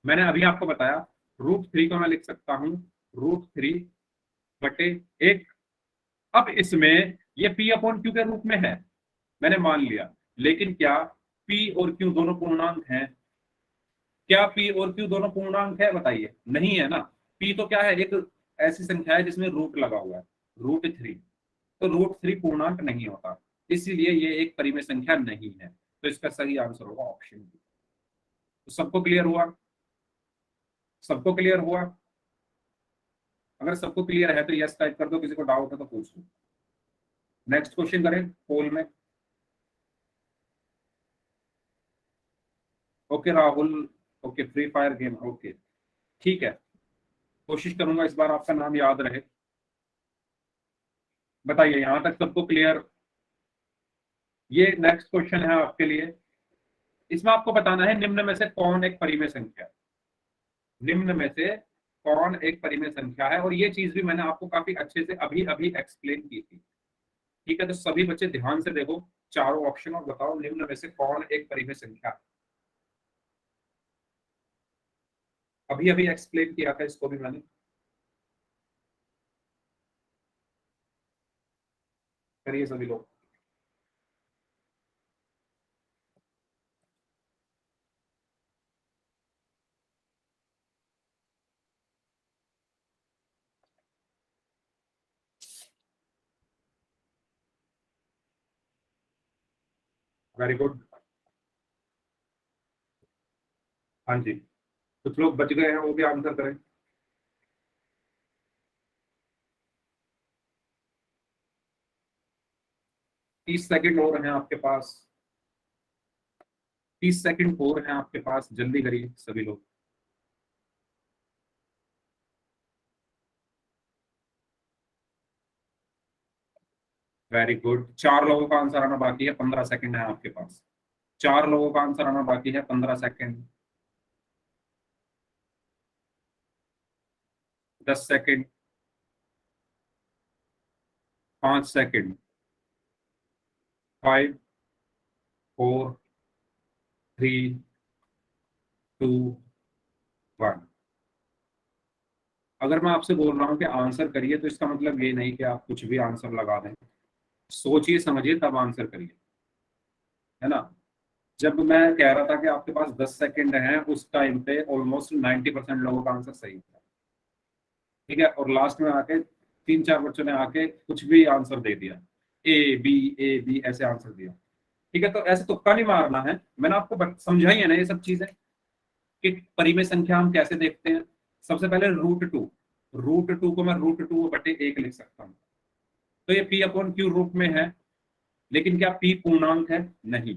मैंने अभी आपको बताया। √3 को मैं लिख सकता हूँ √3/1। अब इसमें ये पी अपॉन क्यू के रूप में है, मैंने मान लिया, लेकिन क्या पी और क्यू दोनों पूर्णांक हैं? क्या पी और क्यू दोनों पूर्णांक है, बताइए। नहीं है ना। पी तो क्या है, एक ऐसी संख्या है जिसमें रूट लगा हुआ है, √3। तो √3 पूर्णांक नहीं होता, इसीलिए ये एक परिमेय संख्या नहीं है। तो इसका सही आंसर होगा ऑप्शन बी। तो सबको क्लियर हुआ? सबको क्लियर हुआ? अगर सबको क्लियर है तो यस टाइप कर दो, किसी को डाउट है तो पूछ लो। नेक्स्ट क्वेश्चन करें पोल में। Okay Rahul, okay free fire game, okay ठीक है, कोशिश करूंगा इस बार आपका नाम याद रहे। बताइए यहां तक सबको क्लियर? ये नेक्स्ट क्वेश्चन है आपके लिए। इसमें आपको बताना है निम्न में से कौन एक परिमेय संख्या है। निम्न में से कौन एक परिमेय संख्या है, और ये चीज भी मैंने आपको काफी अच्छे से अभी अभी एक्सप्लेन की थी। ठीक है, तो सभी बच्चे ध्यान से देखो चारों ऑप्शन और बताओ निम्न में से कौन एक परिमेय संख्या है। अभी अभी एक्सप्लेन किया था इसको भी मैंने। करिए सभी लोग। Very good. हाँ जी, कुछ लोग बच गए हैं, वो भी आंसर करें। 30 सेकंड और हैं आपके पास, 30 सेकंड और हैं आपके पास, जल्दी करिए सभी लोग। Very good. 4 लोगों का आंसर आना बाकी है, 15 सेकंड है आपके पास। 4 लोगों का आंसर आना बाकी है, 15 सेकंड। 10 सेकंड। 5 सेकंड। 5, 4, 3, 2, 1। अगर मैं आपसे बोल रहा हूँ कि आंसर करिए, तो इसका मतलब ये नहीं कि आप कुछ भी आंसर लगा दें। सोचिए समझिए तब आंसर करिए, है ना। जब मैं कह रहा था कि आपके पास 10 सेकंड हैं, उस टाइम पे ऑलमोस्ट 90% लोगों का आंसर सही था। ठीक है, और लास्ट में आके 3-4 बच्चों ने आके कुछ भी आंसर दे दिया, ए बी ऐसे आंसर दिया। ठीक है, तो ऐसे तुक्का नहीं मारना है। मैंने आपको समझाई है ना ये सब चीजें, कि परिमेय संख्या हम कैसे देखते हैं। सबसे पहले रूट टू को मैं √2/1 लिख सकता हूँ। तो ये P/Q रूप में है, लेकिन क्या P पूर्णांक है? नहीं,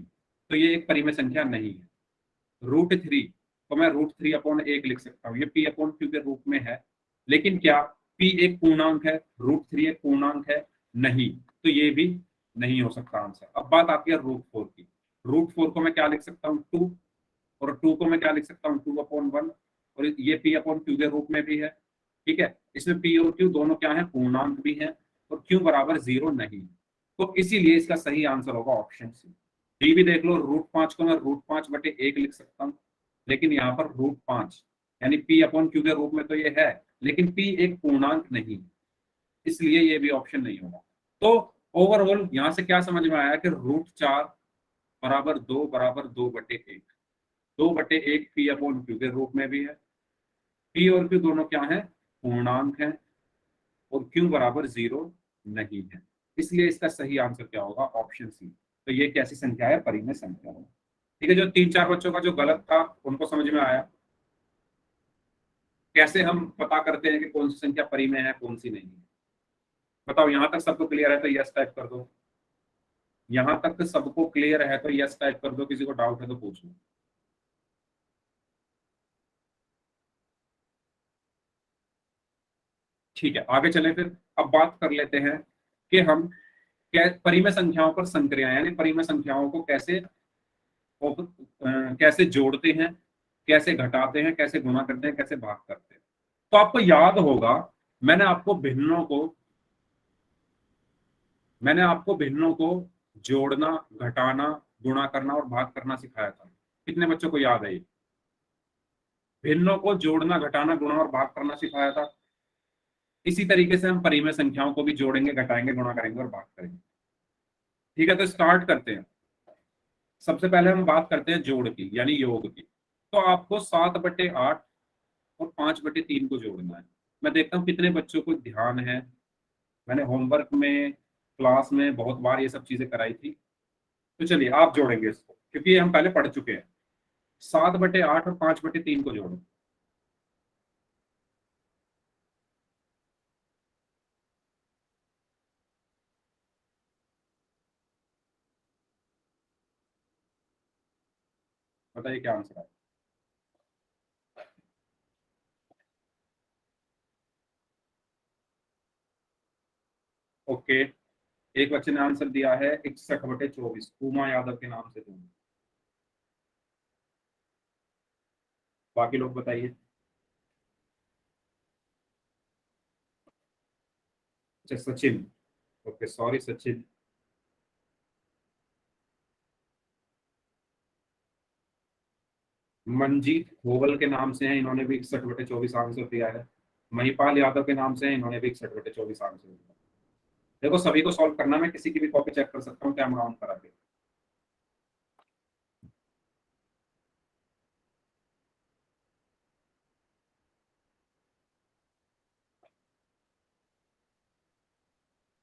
तो ये एक परिमेय संख्या नहीं है। √3 को मैं √3/1 लिख सकता हूँ, ये P/Q के रूप में है, लेकिन क्या P एक पूर्णांक है, √3 एक पूर्णांक है? नहीं, तो ये भी नहीं हो सकता आंसर। अब बात आती है √4 की। √4 को मैं क्या लिख सकता हूँ? 2। और 2 को मैं क्या लिख सकता हूँ? 2/1। और ये P/Q के रूप में भी है। ठीक है, इसमें P और Q दोनों क्या है? पूर्णांक भी है, और Q बराबर 0 नहीं। तो इसीलिए इसका सही आंसर होगा ऑप्शन सी। डी भी देख लो, √5 को मैं √5/1 लिख सकता हूँ, लेकिन यहाँ पर √5 यानी P/Q के रूप में तो ये है, लेकिन P एक पूर्णांक नहीं, इसलिए ये भी ऑप्शन नहीं होगा। तो ओवरऑल यहाँ से क्या समझ में आया कि √4 बराबर 2 बटे एक P/Q के रूप में भी है। P और Q दोनों क्या है? पूर्णांक है, और Q बराबर 0 नहीं है, इसलिए इसका सही आंसर क्या होगा? Option C. तो ये कैसी संख्या है? परिमेय संख्या है। ठीक है, जो 3-4 बच्चों का जो गलत था उनको समझ में आया। कैसे हम पता करते हैं कि कौन सी संख्या परिमेय है, कौन सी नहीं है? बताओ, यहाँ तक सबको क्लियर है तो यस टाइप कर दो। यहाँ तक सबको क्लियर है तो यस टाइप कर दो, किसी को डाउट है तो पूछ लो। ठीक है, आगे चले फिर। अब बात कर लेते हैं कि हम परिमेय संख्याओं पर संक्रिया यानी परिमेय संख्याओं को कैसे जोड़ते हैं, कैसे घटाते हैं, कैसे गुणा करते हैं, कैसे भाग करते हैं। तो आपको याद होगा, मैंने आपको भिन्नों को मैंने आपको भिन्नों को जोड़ना, घटाना, गुणा करना और भाग करना सिखाया था। कितने बच्चों को याद है ये? भिन्नों को जोड़ना, घटाना, गुणा और भाग करना सिखाया था। इसी तरीके से हम परिमेय संख्याओं को भी जोड़ेंगे, घटाएंगे, गुणा करेंगे और भाग करेंगे। ठीक है, तो स्टार्ट करते हैं। सबसे पहले हम बात करते हैं जोड़ की यानी योग की। तो आपको 7/8 और 5/3 को जोड़ना है। मैं देखता हूँ कितने बच्चों को ध्यान है। मैंने होमवर्क में, क्लास में बहुत बार ये सब चीजें कराई थी। तो चलिए आप जोड़ेंगे इसको, क्योंकि ये हम पहले पढ़ चुके हैं। 7/8 और 5/3 को जोड़ो। बताइए क्या आंसर है। ओके, एक बच्चे ने आंसर दिया है 61/24, उमा यादव के नाम से दूंगा। बाकी लोग बताइए। अच्छा, सचिन। Okay, sorry Sachin. मंजीत खोवल के नाम से हैं, इन्होंने भी 61/24 आंसर दिया है। महिपाल यादव के नाम से हैं, इन्होंने भी 61/24 आंसर दिया। देखो, सभी को सॉल्व करना, मैं किसी की भी कॉपी चेक कर सकता हूँ कैमरा ऑन करा के।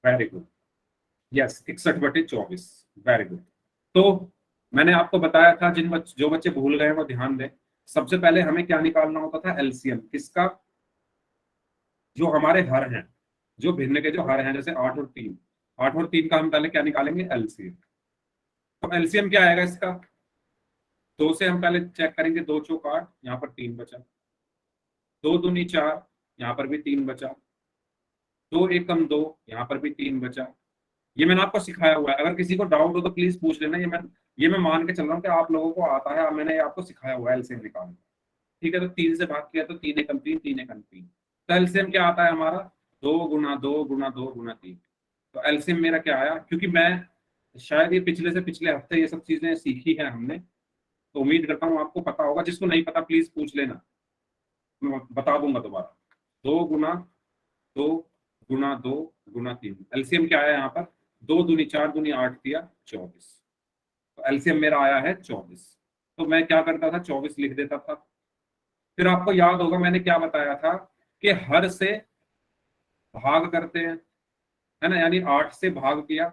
Very good. Yes, 61/24। Very good. तो मैंने आपको बताया था जो बच्चे भूल गए हैं वो ध्यान दें। सबसे पहले हमें क्या निकालना होता था, एलसीएम किसका, जो हमारे हर हैं, जो भिन्न के जो हर हैं, जैसे 8 और 3, 8 और 3 का हम पहले क्या निकालेंगे, एलसीएम। तो एलसीएम क्या आएगा इसका, 2 से हम पहले चेक करेंगे, 2 चौक 8, यहाँ पर 3 बचा, 2 दूनी 4, यहाँ पर भी 3 बचा, 2 एकम 2, यहाँ पर भी 3 बचा। ये मैंने आपको सिखाया हुआ है, अगर किसी को डाउट हो तो प्लीज पूछ लेना। ये मैं मान के चल रहा हूँ कि आप लोगों को आता है, मैंने ये आपको सिखाया हुआ है एलसीएम निकालना। ठीक है, तो 3 से भाग किया तो 3 एकम 3, 3 एकम 3। तो एलसीएम क्या आता है हमारा, 2 गुना 2 गुना 2 गुना 3। तो एलसीएम मेरा क्या आया, क्योंकि मैं शायद ये पिछले से पिछले हफ्ते ये सब चीजें सीखी है हमने, तो उम्मीद करता हूँ आपको पता होगा। जिसको नहीं पता प्लीज पूछ लेना, मैं बता दूंगा दोबारा। 2 गुना 2 गुना 2 गुना 3, एलसीएम क्या आया यहाँ पर, 2 दूनी 4 दूनी 8 दिया 24। तो एलसीएम मेरा आया है 24। तो मैं क्या करता था, 24 लिख देता था। फिर आपको याद होगा मैंने क्या बताया था, कि हर से भाग करते हैं, है ना, यानी 8 से भाग किया।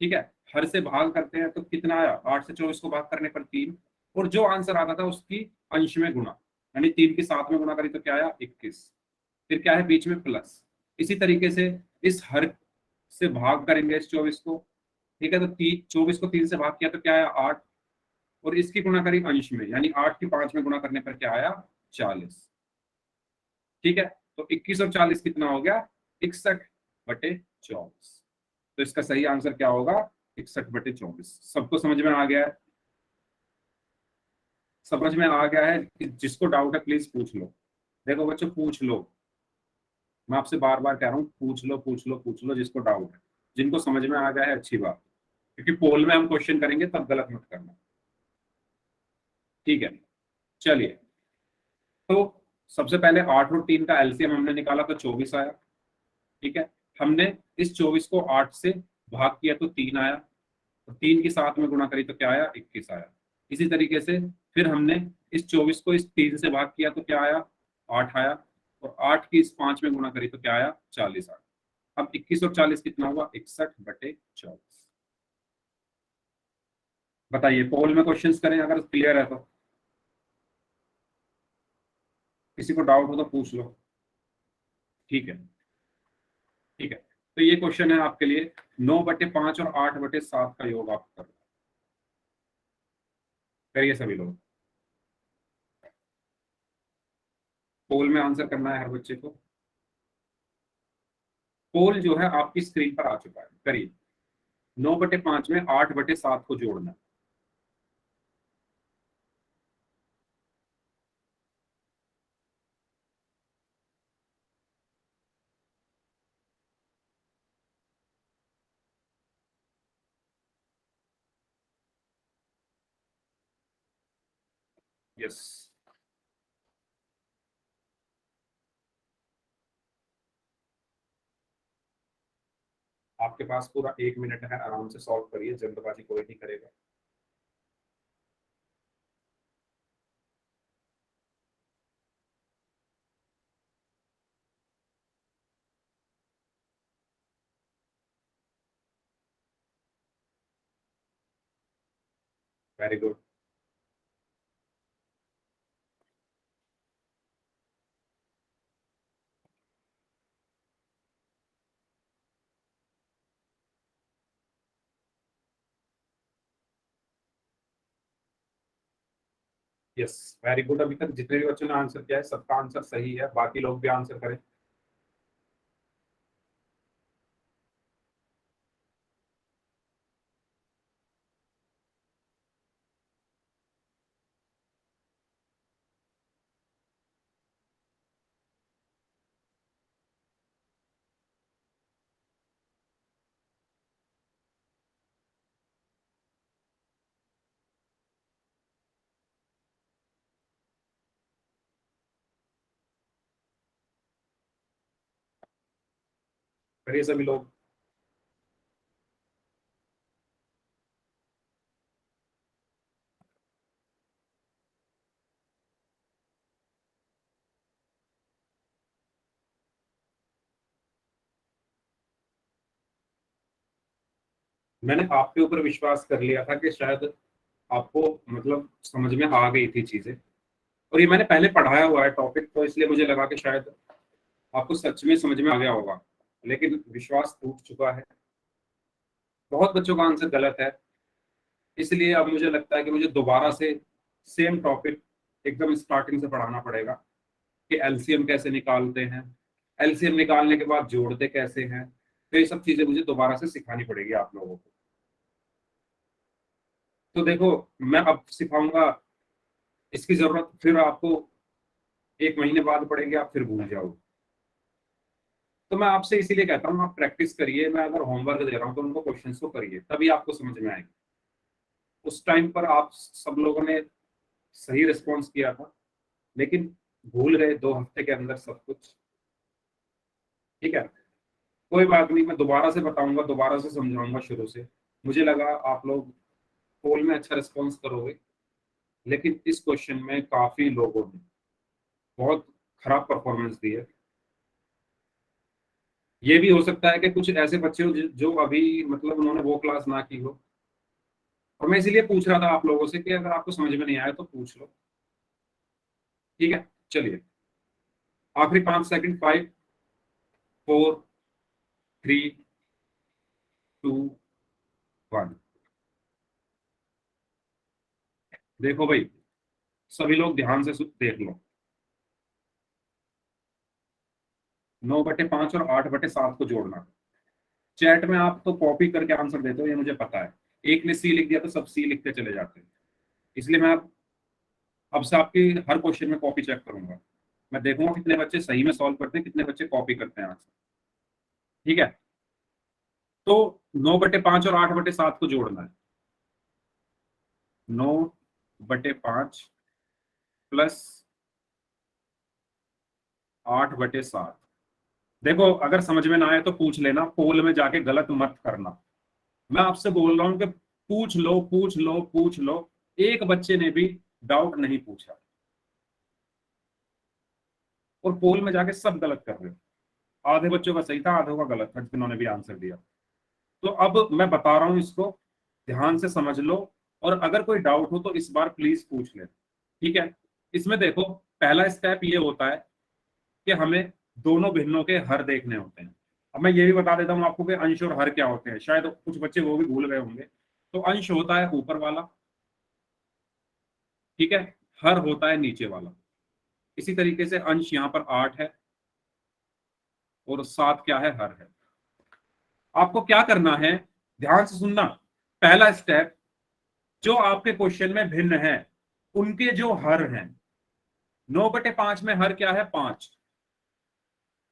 ठीक है, हर से भाग करते हैं तो कितना आया, 8 से 24 को भाग करने पर 3। और जो आंसर आता था उसकी अंश में गुणा, यानी 3 की 7 में गुणा करी तो क्या आया, 21। फिर क्या है बीच में प्लस। इसी तरीके से इस हर से भाग करेंगे इस 24 को। ठीक है, तो 24 को 3 से भाग किया तो क्या आया, 8। और इसकी गुणा करी अंश में, यानी 8 की 5 में गुणा करने पर क्या आया, 40। ठीक है, तो 21 और 40 कितना हो गया, 61/24। तो इसका सही आंसर क्या होगा, 61/24। सबको समझ में आ गया है, समझ में आ गया है कि जिसको डाउट है प्लीज पूछ लो। देखो बच्चों, पूछ लो, मैं आपसे बार बार कह रहा हूँ, पूछ लो पूछ लो पूछ लो जिसको डाउट है। जिनको समझ में आ गया है अच्छी बात, क्योंकि पोल में हम क्वेश्चन करेंगे तब गलत मत करना। ठीक है, चलिए। तो सबसे पहले 8 और 3 का एलसीएम हमने निकाला तो 24 आया। ठीक है, हमने इस 24 को 8 से भाग किया तो 3 आया, तो 3 की 7 में गुणा करी तो क्या आया, 21 आया। इसी तरीके से फिर हमने इस 24 को इस 3 से भाग किया तो क्या आया, 8 आया। और 8 की इस 5 में गुणा करी तो क्या आया, 40 आया। अब 21 और 40 कितना हुआ, 61/24। बताइए, पोल में क्वेश्चंस करें अगर क्लियर है तो, किसी को डाउट हो तो पूछ लो। ठीक है, ठीक है। तो ये क्वेश्चन है आपके लिए, 9/5 और 8/7 का योग आप करिए सभी लोग। पोल में आंसर करना है हर बच्चे को। पोल जो है आपकी स्क्रीन पर आ चुका है, करिए। 9/5 में 8/7 को जोड़ना है। यस, आपके पास पूरा 1 मिनट है, आराम से सॉल्व करिए, जल्दबाजी कोई नहीं करेगा। Very good. Yes, very good. अभी तक जितने भी बच्चों ने आंसर किया है सबका आंसर सही है, बाकी लोग भी आंसर करें। करिए सभी लोग। मैंने आपके ऊपर विश्वास कर लिया था कि शायद आपको मतलब समझ में आ गई थी चीजें, और ये मैंने पहले पढ़ाया हुआ है टॉपिक, तो इसलिए मुझे लगा कि शायद आपको सच में समझ में आ गया होगा, लेकिन विश्वास टूट चुका है। बहुत बच्चों का आंसर गलत है, इसलिए अब मुझे लगता है कि मुझे दोबारा से सेम टॉपिक एकदम स्टार्टिंग से पढ़ाना पड़ेगा कि एलसीएम कैसे निकालते हैं, एलसीएम निकालने के बाद जोड़ते कैसे हैं। तो ये सब चीजें मुझे दोबारा से सिखानी पड़ेगी आप लोगों को। तो देखो, मैं अब सिखाऊंगा, इसकी जरूरत फिर आपको 1 महीने बाद पड़ेगी, आप फिर भूल जाओगे। तो मैं आपसे इसीलिए कहता हूँ आप प्रैक्टिस करिए, मैं अगर होमवर्क दे रहा हूँ तो उनको क्वेश्चंस को करिए, तभी आपको समझ में आएगा। उस टाइम पर आप सब लोगों ने सही रिस्पॉन्स किया था, लेकिन भूल गए 2 हफ्ते के अंदर सब कुछ। ठीक है, कोई बात नहीं, मैं दोबारा से बताऊंगा, दोबारा से समझाऊंगा शुरू से। मुझे लगा आप लोग पोल में अच्छा रिस्पॉन्स करोगे, लेकिन इस क्वेश्चन में काफी लोगों ने बहुत खराब परफॉर्मेंस दी है। ये भी हो सकता है कि कुछ ऐसे बच्चे हो जो अभी मतलब उन्होंने वो क्लास ना की हो, और मैं इसीलिए पूछ रहा था आप लोगों से कि अगर आपको समझ में नहीं आया तो पूछ लो। ठीक है, चलिए, आखिरी 5 सेकंड, 5, 4, 3, 2, 1। देखो भाई, सभी लोग ध्यान से देख लो। 9/5 और 8/7 को जोड़ना। चैट में आप तो कॉपी करके आंसर देते हो, ये मुझे पता है। एक ने सी लिख दिया तो सब सी लिखते चले जाते हैं, इसलिए मैं अब से आपकी हर क्वेश्चन में कॉपी चेक करूंगा। मैं देखूंगा कितने बच्चे सही में सॉल्व करते हैं, कितने बच्चे कॉपी करते हैं आंसर। ठीक है, तो 9/5 और 8/7 को जोड़ना है। 9/5 प्लस 8/7। देखो, अगर समझ में ना आए तो पूछ लेना, पोल में जाके गलत मत करना। मैं आपसे बोल रहा हूं कि पूछ लो, पूछ लो, पूछ लो। एक बच्चे ने भी डाउट नहीं पूछा, और पोल में जाके सब गलत कर रहे हो। आधे बच्चों का सही था, आधे का गलत था जिन्होंने भी आंसर दिया। तो अब मैं बता रहा हूं, इसको ध्यान से समझ लो, और अगर कोई डाउट हो तो इस बार प्लीज पूछ ले। ठीक है, इसमें देखो, पहला स्टेप ये होता है कि हमें दोनों भिन्नों के हर देखने होते हैं। अब मैं ये भी बता देता हूँ आपको कि अंश और हर क्या होते हैं, शायद कुछ बच्चे वो भी भूल गए होंगे। तो अंश होता है ऊपर वाला, ठीक है, हर होता है नीचे वाला। इसी तरीके से अंश यहाँ पर 8 है, और 7 क्या है, हर है। आपको क्या करना है, ध्यान से सुनना। पहला स्टेप, जो आपके क्वेश्चन में भिन्न है उनके जो हर हैं। 9/5 में हर क्या है, 5।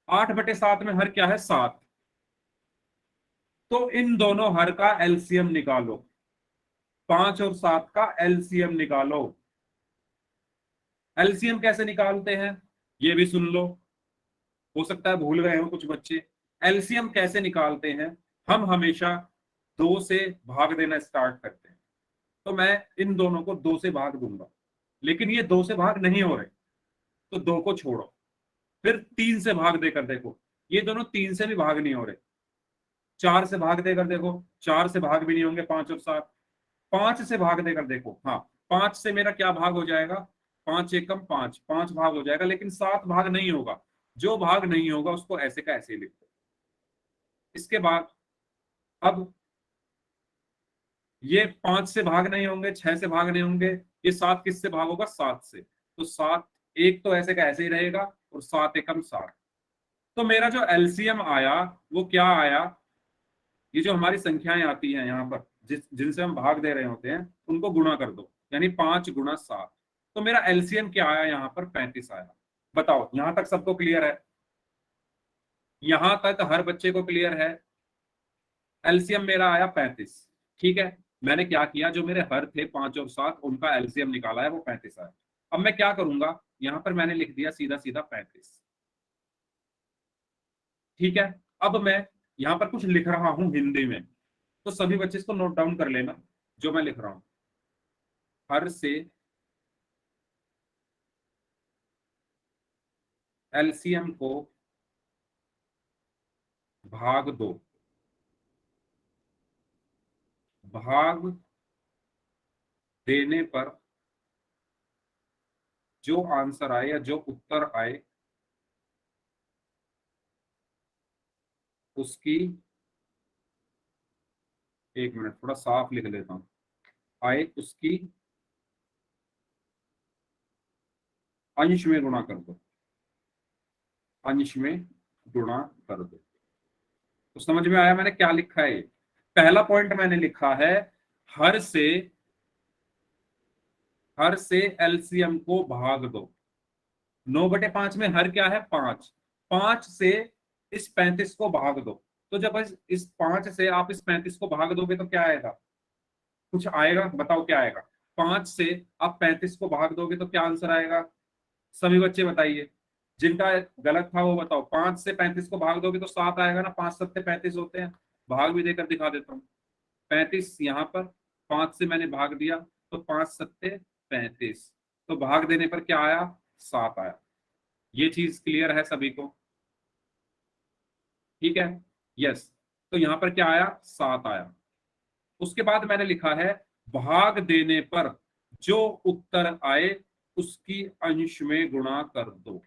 8/7 में हर क्या है, 7। तो इन दोनों हर का एलसीएम निकालो। 5 और 7 का एलसीएम निकालो। एलसीएम कैसे निकालते हैं, ये भी सुन लो, हो सकता है भूल गए हो कुछ बच्चे। एलसीएम कैसे निकालते हैं, हम हमेशा 2 से भाग देना स्टार्ट करते हैं। तो मैं इन दोनों को 2 से भाग दूंगा, लेकिन ये 2 से भाग नहीं हो रहे, तो 2 को छोड़ो। फिर 3 से भाग देकर देखो, ये दोनों 3 से भी भाग नहीं हो रहे। 4 से भाग देकर देखो, 4 से भाग भी नहीं होंगे 5 और 7। 5 से भाग देकर देखो, हाँ, 5 से मेरा क्या भाग हो जाएगा, 5 एकम 5, 5 भाग हो जाएगा, लेकिन 7 भाग नहीं होगा। जो भाग नहीं होगा उसको ऐसे का ऐसे ही लिख दो। इसके बाद अब ये 5 से भाग नहीं होंगे, 6 से भाग नहीं होंगे, ये 7 किससे भाग होगा, 7 से। तो 7 एक तो ऐसे का ऐसे ही रहेगा, और 7 एकम 7। तो मेरा जो एलसीएम आया वो क्या आया, ये जो हमारी संख्याएं आती हैं यहाँ पर जिनसे हम भाग दे रहे होते हैं, उनको गुणा कर दो, यानी 5 × 7। तो मेरा एलसीएम क्या आया, यहाँ पर 35 आया। बताओ, यहां तक सबको क्लियर है, यहां तक हर बच्चे को क्लियर है। एलसीएम मेरा आया 35। ठीक है, मैंने क्या किया, जो मेरे हर थे 5 और 7 उनका एलसीएम निकाला है, वो 35 आया। अब मैं क्या करूंगा, यहां पर मैंने लिख दिया सीधा सीधा 35। ठीक है, अब मैं यहां पर कुछ लिख रहा हूं हिंदी में, तो सभी बच्चे इसको नोट डाउन कर लेना, जो मैं लिख रहा हूं। हर से एलसीएम को भाग दो, भाग देने पर जो आंसर आए या जो उत्तर आए उसकी, एक मिनट थोड़ा साफ लिख लेता हूं, आए उसकी अंश में गुणा कर दो, अंश में गुणा कर दो। तो समझ में आया मैंने क्या लिखा है? पहला पॉइंट मैंने लिखा है हर से, हर से एलसीएम को भाग दो। 9/5 में हर क्या है? 5। 5 से इस 35 को भाग दो। तो जब इस 5 से आप इस 35 को भाग दोगे तो क्या आएगा? कुछ आएगा, बताओ क्या आएगा? 5 से आप 35 को भाग दोगे तो क्या आंसर आएगा? सभी बच्चे बताइए, जिनका गलत था वो बताओ। 5 से 35 को भाग दोगे तो 7 आएगा ना, 5 सत्ते 35 होते हैं। भाग भी देकर दिखा देता हूँ। 35 यहाँ पर, 5 से मैंने भाग दिया तो 5 सत्ते 35, तो भाग देने पर क्या आया? 7 आया। ये चीज क्लियर है सभी को? ठीक है, यस। तो यहां पर क्या आया? 7 आया। उसके बाद मैंने लिखा है भाग देने पर जो उत्तर आए उसकी अंश में गुणा कर दो।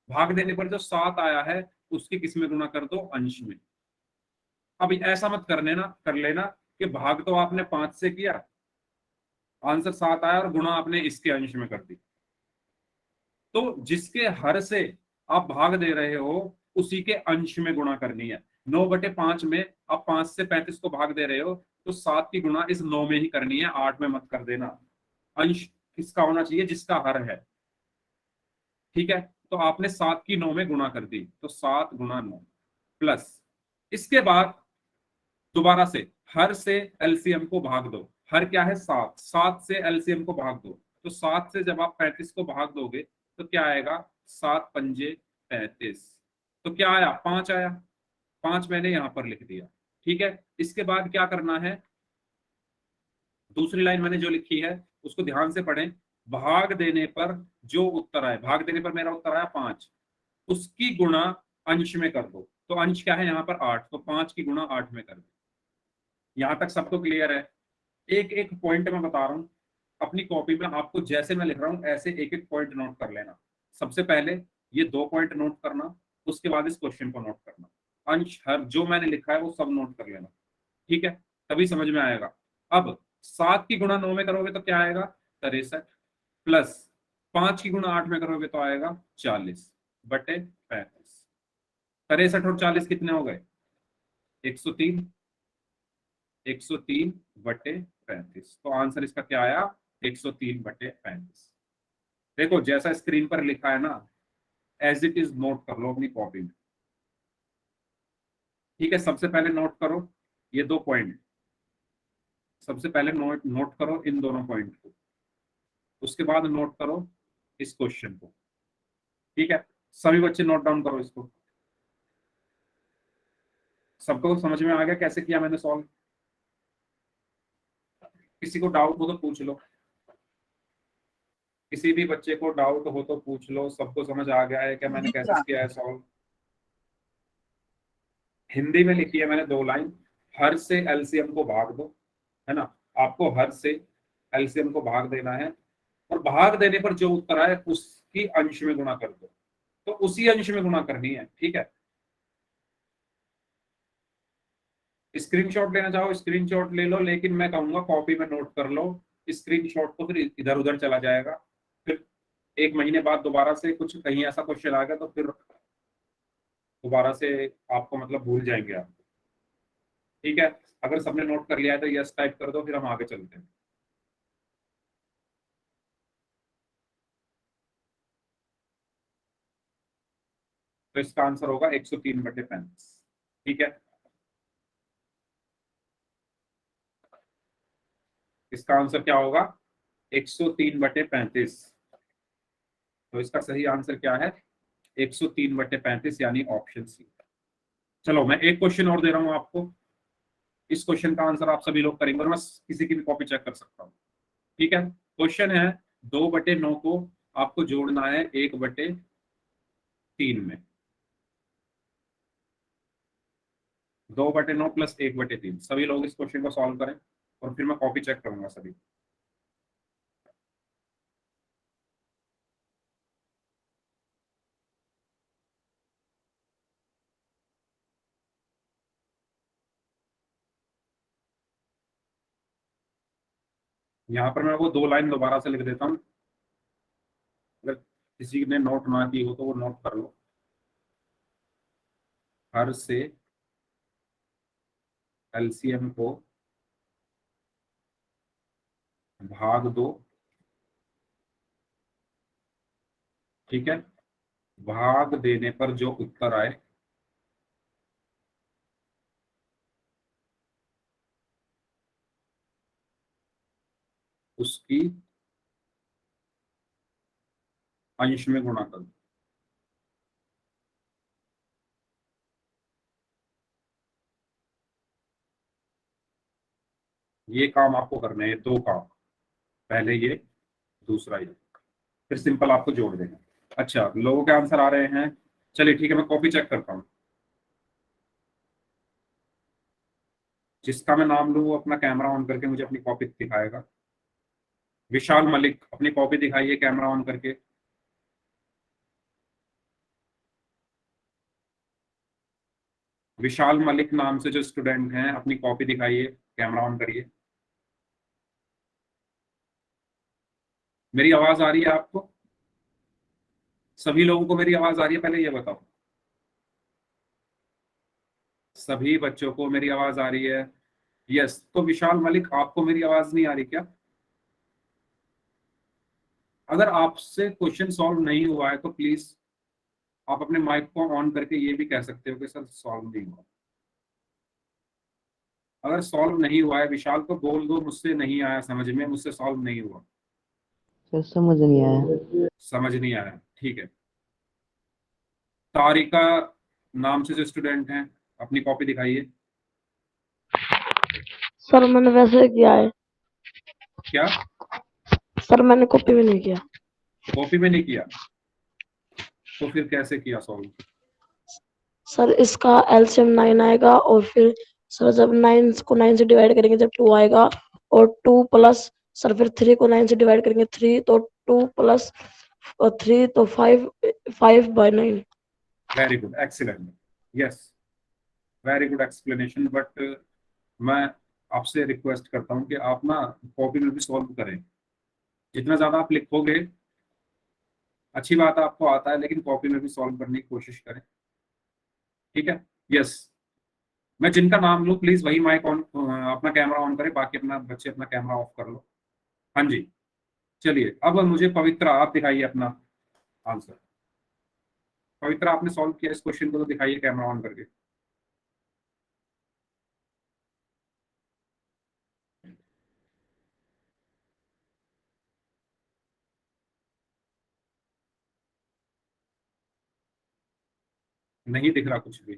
भाग देने पर जो 7 आया है उसकी किस में गुणा कर दो? अंश में। अब ऐसा मत कर लेना कि भाग तो आपने 5 से किया, आंसर 7 आया और गुणा आपने इसके अंश में कर दी। तो जिसके हर से आप भाग दे रहे हो उसी के अंश में गुणा करनी है। 9/5 में आप 5 से 35 को भाग दे रहे हो तो 7 की गुणा इस 9 में ही करनी है, 8 में मत कर देना। अंश किसका होना चाहिए? जिसका हर है। ठीक है, तो आपने 7 की 9 में गुणा कर दी, तो 7 गुणा 9 प्लस, इसके बाद दोबारा से हर से एलसीएम को भाग दो। हर क्या है? 7। 7 से एलसीएम को भाग दो, तो 7 से जब आप 35 को भाग दोगे तो क्या आएगा? 7 पंजे 35। तो क्या आया? 5 आया। 5 मैंने यहां पर लिख दिया। ठीक है, इसके बाद क्या करना है? दूसरी लाइन मैंने जो लिखी है उसको ध्यान से पढ़ें। भाग देने पर जो उत्तर आए, भाग देने पर मेरा उत्तर आया 5, उसकी गुणा अंश में कर दो। तो अंश क्या है यहाँ पर? 8, तो 5 की गुणा 8 में कर दो। यहां तक सबको क्लियर है? एक एक पॉइंट मैं बता रहा हूं, अपनी कॉपी में आपको जैसे मैं लिख रहा हूं ऐसे एक एक पॉइंट नोट कर लेना। सबसे पहले ये 2 पॉइंट नोट करना, उसके बाद इस क्वेश्चन को नोट करना। अंश हर जो मैंने लिखा है वो सब नोट कर लेना। ठीक है, तभी समझ में आएगा। अब 7 की गुणा 9 में करोगे तो क्या आएगा? 63 प्लस 5 की गुणा 8 में करोगे तो आएगा 40/35। 63 और 40 कितने हो गए? 103। 103/35, तो आंसर इसका क्या आया? 103/35। देखो जैसा स्क्रीन पर लिखा है ना, एज इट इज नोट कर लो अपनी कॉपी में। ठीक है, सबसे पहले नोट करो ये 2 पॉइंट। सबसे पहले नोट करो इन दोनों पॉइंट को, उसके बाद नोट करो इस क्वेश्चन को। ठीक है, सभी बच्चे नोट डाउन करो इसको। सबको समझ में आ गया कैसे किया मैंने सॉल्व? किसी को डाउट हो तो पूछ लो, किसी भी बच्चे को डाउट हो तो पूछ लो। सबको समझ आ गया है क्या मैंने कैसे किया है सॉल्व? हिंदी में लिखी है मैंने 2 लाइन। हर से एलसीएम को भाग दो, है ना? आपको हर से एलसीएम को भाग देना है और भाग देने पर जो उत्तर आए उसकी अंश में गुणा कर दो। तो उसी अंश में गुणा करनी है। ठीक है, स्क्रीनशॉट लेना चाहो स्क्रीनशॉट ले लो, लेकिन मैं कहूंगा कॉपी में नोट कर लो। स्क्रीनशॉट तो फिर इधर उधर चला जाएगा, फिर 1 महीने बाद दोबारा से कुछ कहीं ऐसा क्वेश्चन आ गया तो फिर दोबारा से आपको मतलब भूल जाएंगे आप। ठीक है, अगर सबने नोट कर लिया है तो यस टाइप कर दो, फिर हम आगे चलते हैं। तो इसका आंसर होगा 103/35। ठीक है, इसका आंसर क्या होगा? 103/35। तो इसका सही आंसर क्या है? 103/35 यानी ऑप्शन सी। चलो मैं एक क्वेश्चन और दे रहा हूं आपको, इस क्वेश्चन का आंसर आप सभी लोग करेंगे और मैं किसी की भी कॉपी चेक कर सकता हूँ। ठीक है, क्वेश्चन है 2/9 को आपको जोड़ना है 1/3 में। 2/9 प्लस 1/3। सभी लोग इस क्वेश्चन को सॉल्व करें और फिर मैं कॉपी चेक करूंगा सभी। यहाँ पर मैं वो 2 लाइन दोबारा से लिख देता हूँ, अगर किसी ने नोट ना की हो तो वो नोट कर लो। हर से एलसीएम को भाग दो, ठीक है, भाग देने पर जो उत्तर आए उसकी अंश में गुणा कर दो। ये काम आपको करने हैं, 2 काम, पहले ये, दूसरा ये, फिर सिंपल आपको जोड़ देना। अच्छा, लोगों के आंसर आ रहे हैं। चलिए ठीक है, मैं कॉपी चेक करता हूँ। जिसका मैं नाम लूँ वो अपना कैमरा ऑन करके मुझे अपनी कॉपी दिखाएगा। विशाल मलिक, अपनी कॉपी दिखाइए कैमरा ऑन करके। विशाल मलिक नाम से जो स्टूडेंट हैं, अपनी कॉपी दिखाइए, कैमरा ऑन करिए। मेरी आवाज आ रही है आपको? सभी लोगों को मेरी आवाज आ रही है, पहले ये बताओ। सभी बच्चों को मेरी आवाज आ रही है? यस। तो विशाल मलिक, आपको मेरी आवाज नहीं आ रही क्या? अगर आपसे क्वेश्चन सॉल्व नहीं हुआ है तो प्लीज आप अपने माइक को ऑन करके ये भी कह सकते हो कि सर सॉल्व नहीं हुआ। अगर सॉल्व नहीं हुआ है विशाल तो बोल दो, मुझसे नहीं आया समझ में, मुझसे सॉल्व नहीं हुआ। सर समझ नहीं आया। समझ नहीं आया, ठीक है। तारिका नाम से जो स्टूडेंट हैं, अपनी कॉपी दिखाइए। सर मैंने वैसे किया है। क्या? सर मैंने कॉपी में नहीं किया। कॉपी में नहीं किया? तो फिर कैसे किया सॉल्व? सर इसका एलसीएम 9 आएगा और फिर सर जब 9 को 9 से डिवाइड करेंगे जब 2 आएगा, और 2 प्लस सर फिर 3 को 9 से डिवाइड करेंगे 3, तो 2 प्लस 3 तो 5/9। Very good, excellent, yes, very good explanation. But मैं आपसे रिक्वेस्ट करता हूँ कि आप ना कॉपी में भी सॉल्व करें। जितना ज्यादा आप लिखोगे, अच्छी बात है आपको आता है, लेकिन कॉपी में भी सॉल्व करने की कोशिश करें, ठीक है? यस। मैं जिनका नाम लूँ प्लीज वही माइक ऑन, अपना कैमरा ऑन करें, बाकी अपना बच्चे अपना कैमरा ऑफ कर लो। हाँ जी। चलिए, अब मुझे पवित्रा आप दिखाइए अपना आंसर। पवित्रा, आपने सॉल्व किया इस क्वेश्चन को तो दिखाइए कैमरा ऑन करके। नहीं दिख रहा कुछ भी,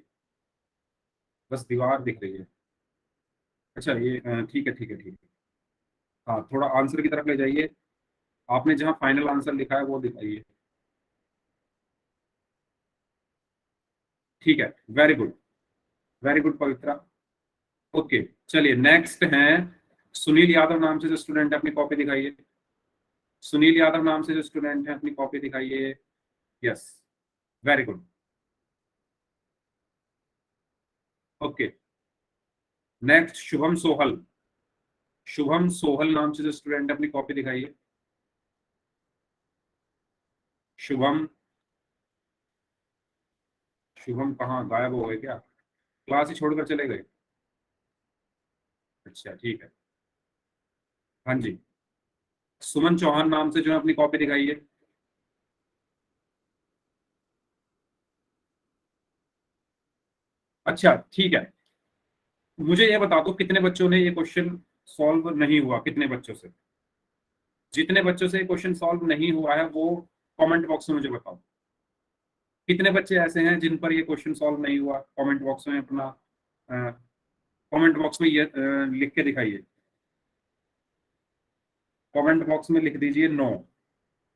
बस दीवार दिख रही है। अच्छा, ये ठीक है ठीक है ठीक है। हाँ, थोड़ा आंसर की तरफ ले जाइए। आपने जहाँ फाइनल आंसर लिखा है वो दिखाइए। ठीक है, वेरी गुड, वेरी गुड पवित्रा। ओके, चलिए नेक्स्ट है सुनील यादव नाम से जो स्टूडेंट है, अपनी कॉपी दिखाइए। सुनील यादव नाम से जो स्टूडेंट है, अपनी कॉपी दिखाइए। Yes, very good. Okay, next Shubham Sohal. Shubham Sohal नाम से जो स्टूडेंट है, अपनी कॉपी दिखाइए। शुभम, शुभम कहाँ गायब हो गए क्या? क्लास ही छोड़कर चले गए? अच्छा ठीक है। हाँ जी। सुमन चौहान नाम से जो है, अपनी कॉपी दिखाइए। अच्छा ठीक है, मुझे ये बता दो कितने बच्चों ने ये क्वेश्चन सॉल्व नहीं हुआ, कितने बच्चों से? जितने बच्चों से ये क्वेश्चन सॉल्व नहीं हुआ है वो कमेंट बॉक्स में मुझे बताओ। कितने बच्चे ऐसे हैं जिन पर ये क्वेश्चन सॉल्व नहीं हुआ? कमेंट बॉक्स में अपना कमेंट बॉक्स में ये लिख के दिखाइए। कमेंट बॉक्स में लिख दीजिए नो।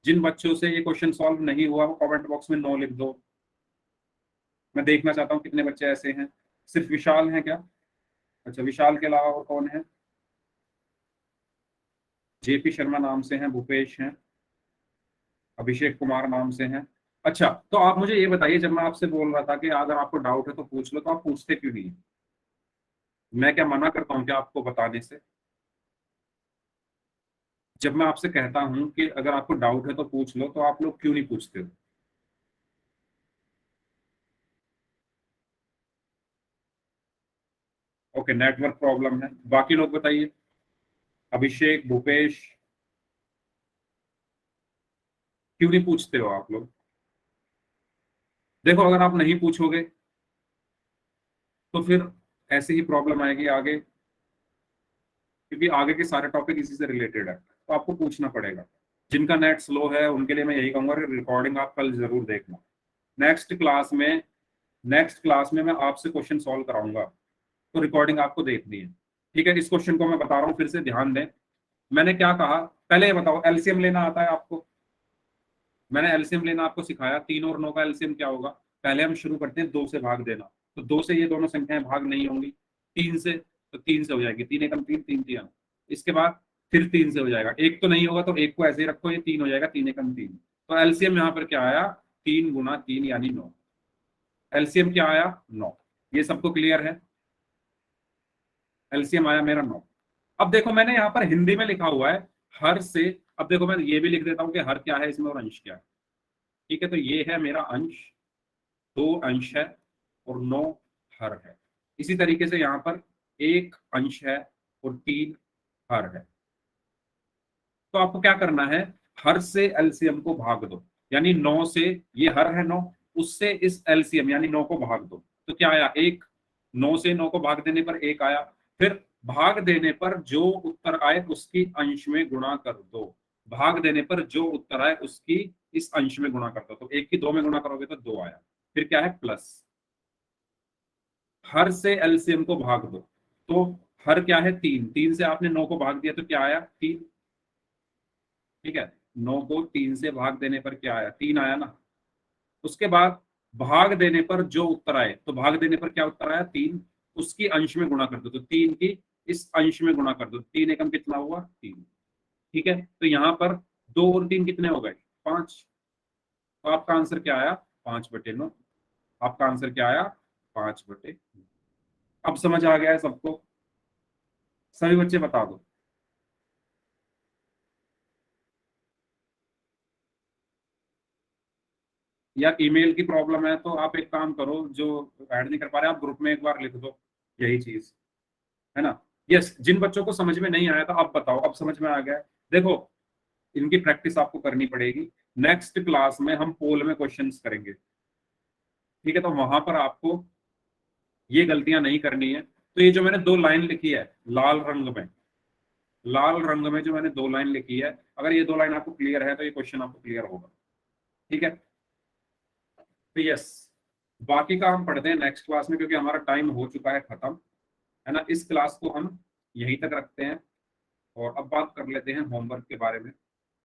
जिन बच्चों से ये क्वेश्चन सॉल्व नहीं हुआ वो कमेंट बॉक्स में नो लिख दो। मैं देखना चाहता हूँ कितने बच्चे ऐसे हैं। सिर्फ विशाल हैं क्या? अच्छा, विशाल के अलावा और कौन है? जेपी शर्मा नाम से हैं, भूपेश हैं, अभिषेक कुमार नाम से हैं। अच्छा, तो आप मुझे ये बताइए, जब मैं आपसे बोल रहा था कि अगर आपको डाउट है तो पूछ लो, तो आप पूछते क्यों नहीं? मैं क्या मना करता हूँ क्या आपको बताने से? जब मैं आपसे कहता हूं कि अगर आपको डाउट है तो पूछ लो, तो आप लोग क्यों नहीं पूछते हो? ओके, नेटवर्क प्रॉब्लम है। बाकी लोग बताइए, अभिषेक, भूपेश, क्यों नहीं पूछते हो आप लोग? देखो, अगर आप नहीं पूछोगे तो फिर ऐसे ही प्रॉब्लम आएगी आगे, क्योंकि आगे के सारे टॉपिक इसी से रिलेटेड है, तो आपको पूछना पड़ेगा। जिनका नेट स्लो है उनके लिए मैं यही कहूंगा कि रिकॉर्डिंग आप कल जरूर देखना। नेक्स्ट क्लास में मैं आपसे क्वेश्चन सॉल्व कराऊंगा, तो रिकॉर्डिंग आपको देखनी है। ठीक है, इस क्वेश्चन को मैं बता रहा हूँ, फिर से ध्यान दें। मैंने क्या कहा, पहले ये बताओ, एलसीएम लेना आता है आपको? मैंने एलसीएम लेना आपको सिखाया। 3 और 9 का एलसीएम क्या होगा? पहले हम शुरू करते हैं 2 से भाग देना, तो 2 से ये दोनों संख्याएं भाग नहीं होंगी। 3 से, तो 3 से हो जाएगी, 3 एकम 3, 3 3। इसके बाद फिर 3 से हो जाएगा, 1 तो नहीं होगा, तो 1 को ऐसे ही रखो, ये 3 हो जाएगा, 3 एकम 3। तो एलसीएम यहाँ पर क्या आया? 3 गुना 3 यानी 9। एलसीएम क्या आया? 9। ये सबको क्लियर है? एलसीएम आया मेरा 9। अब देखो, मैंने यहाँ पर हिंदी में लिखा हुआ है हर से। अब देखो, मैं ये भी लिख देता हूँ कि हर क्या है इसमें और अंश क्या है। ठीक है, तो ये है मेरा अंश, 2 अंश है और 9 हर है। इसी तरीके से यहाँ पर 1 अंश है और 3 हर है। तो आपको क्या करना है, हर से एलसीएम को भाग दो, यानी 9 से, ये हर है 9, उससे इस एलसीएम यानी 9 को भाग दो, तो क्या आया? 1। 9 से 9 को भाग देने पर 1 आया। फिर भाग देने पर जो उत्तर आए उसकी अंश में गुणा कर दो। भाग देने पर जो उत्तर आए उसकी इस अंश में गुणा कर दो, तो 1 की 2 में गुणा करोगे तो 2 आया। फिर क्या है? प्लस। हर से एलसीएम को भाग दो, तो हर क्या है? 3। 3 से आपने 9 को भाग दिया तो क्या आया? 3। ठीक है, 9 को 3 से भाग देने पर क्या आया? 3 आया ना। उसके बाद भाग देने पर जो उत्तर आए, तो भाग देने पर क्या उत्तर आया? 3। उसकी अंश में गुणा कर दो, तो 3 की इस अंश में गुणा कर दो। 3 एकम कितना हुआ? 3। ठीक है, तो यहाँ पर 2 और 3 कितने हो गए? 5। तो आपका आंसर क्या आया? 5/9। आपका आंसर क्या आया? 5/9। अब समझ आ गया है सबको? सभी बच्चे बता दो। या ईमेल की प्रॉब्लम है तो आप एक काम करो, जो ऐड नहीं कर पा रहे आप ग्रुप में एक बार लिख दो यही चीज, है ना? यस, जिन बच्चों को समझ में नहीं आया था अब बताओ, अब समझ में आ गया है? देखो, इनकी प्रैक्टिस आपको करनी पड़ेगी। नेक्स्ट क्लास में हम पोल में क्वेश्चंस करेंगे, ठीक है? तो वहां पर आपको ये गलतियां नहीं करनी है। तो ये जो मैंने 2 लाइन लिखी है लाल रंग में, लाल रंग में जो मैंने 2 लाइन लिखी है, अगर ये 2 लाइन आपको क्लियर है तो ये क्वेश्चन आपको क्लियर होगा। ठीक है, तो यस, बाकी का हम पढ़ते हैं नेक्स्ट क्लास में, क्योंकि हमारा टाइम हो चुका है खत्म, है ना? इस क्लास को हम यहीं तक रखते हैं और अब बात कर लेते हैं होमवर्क के बारे में।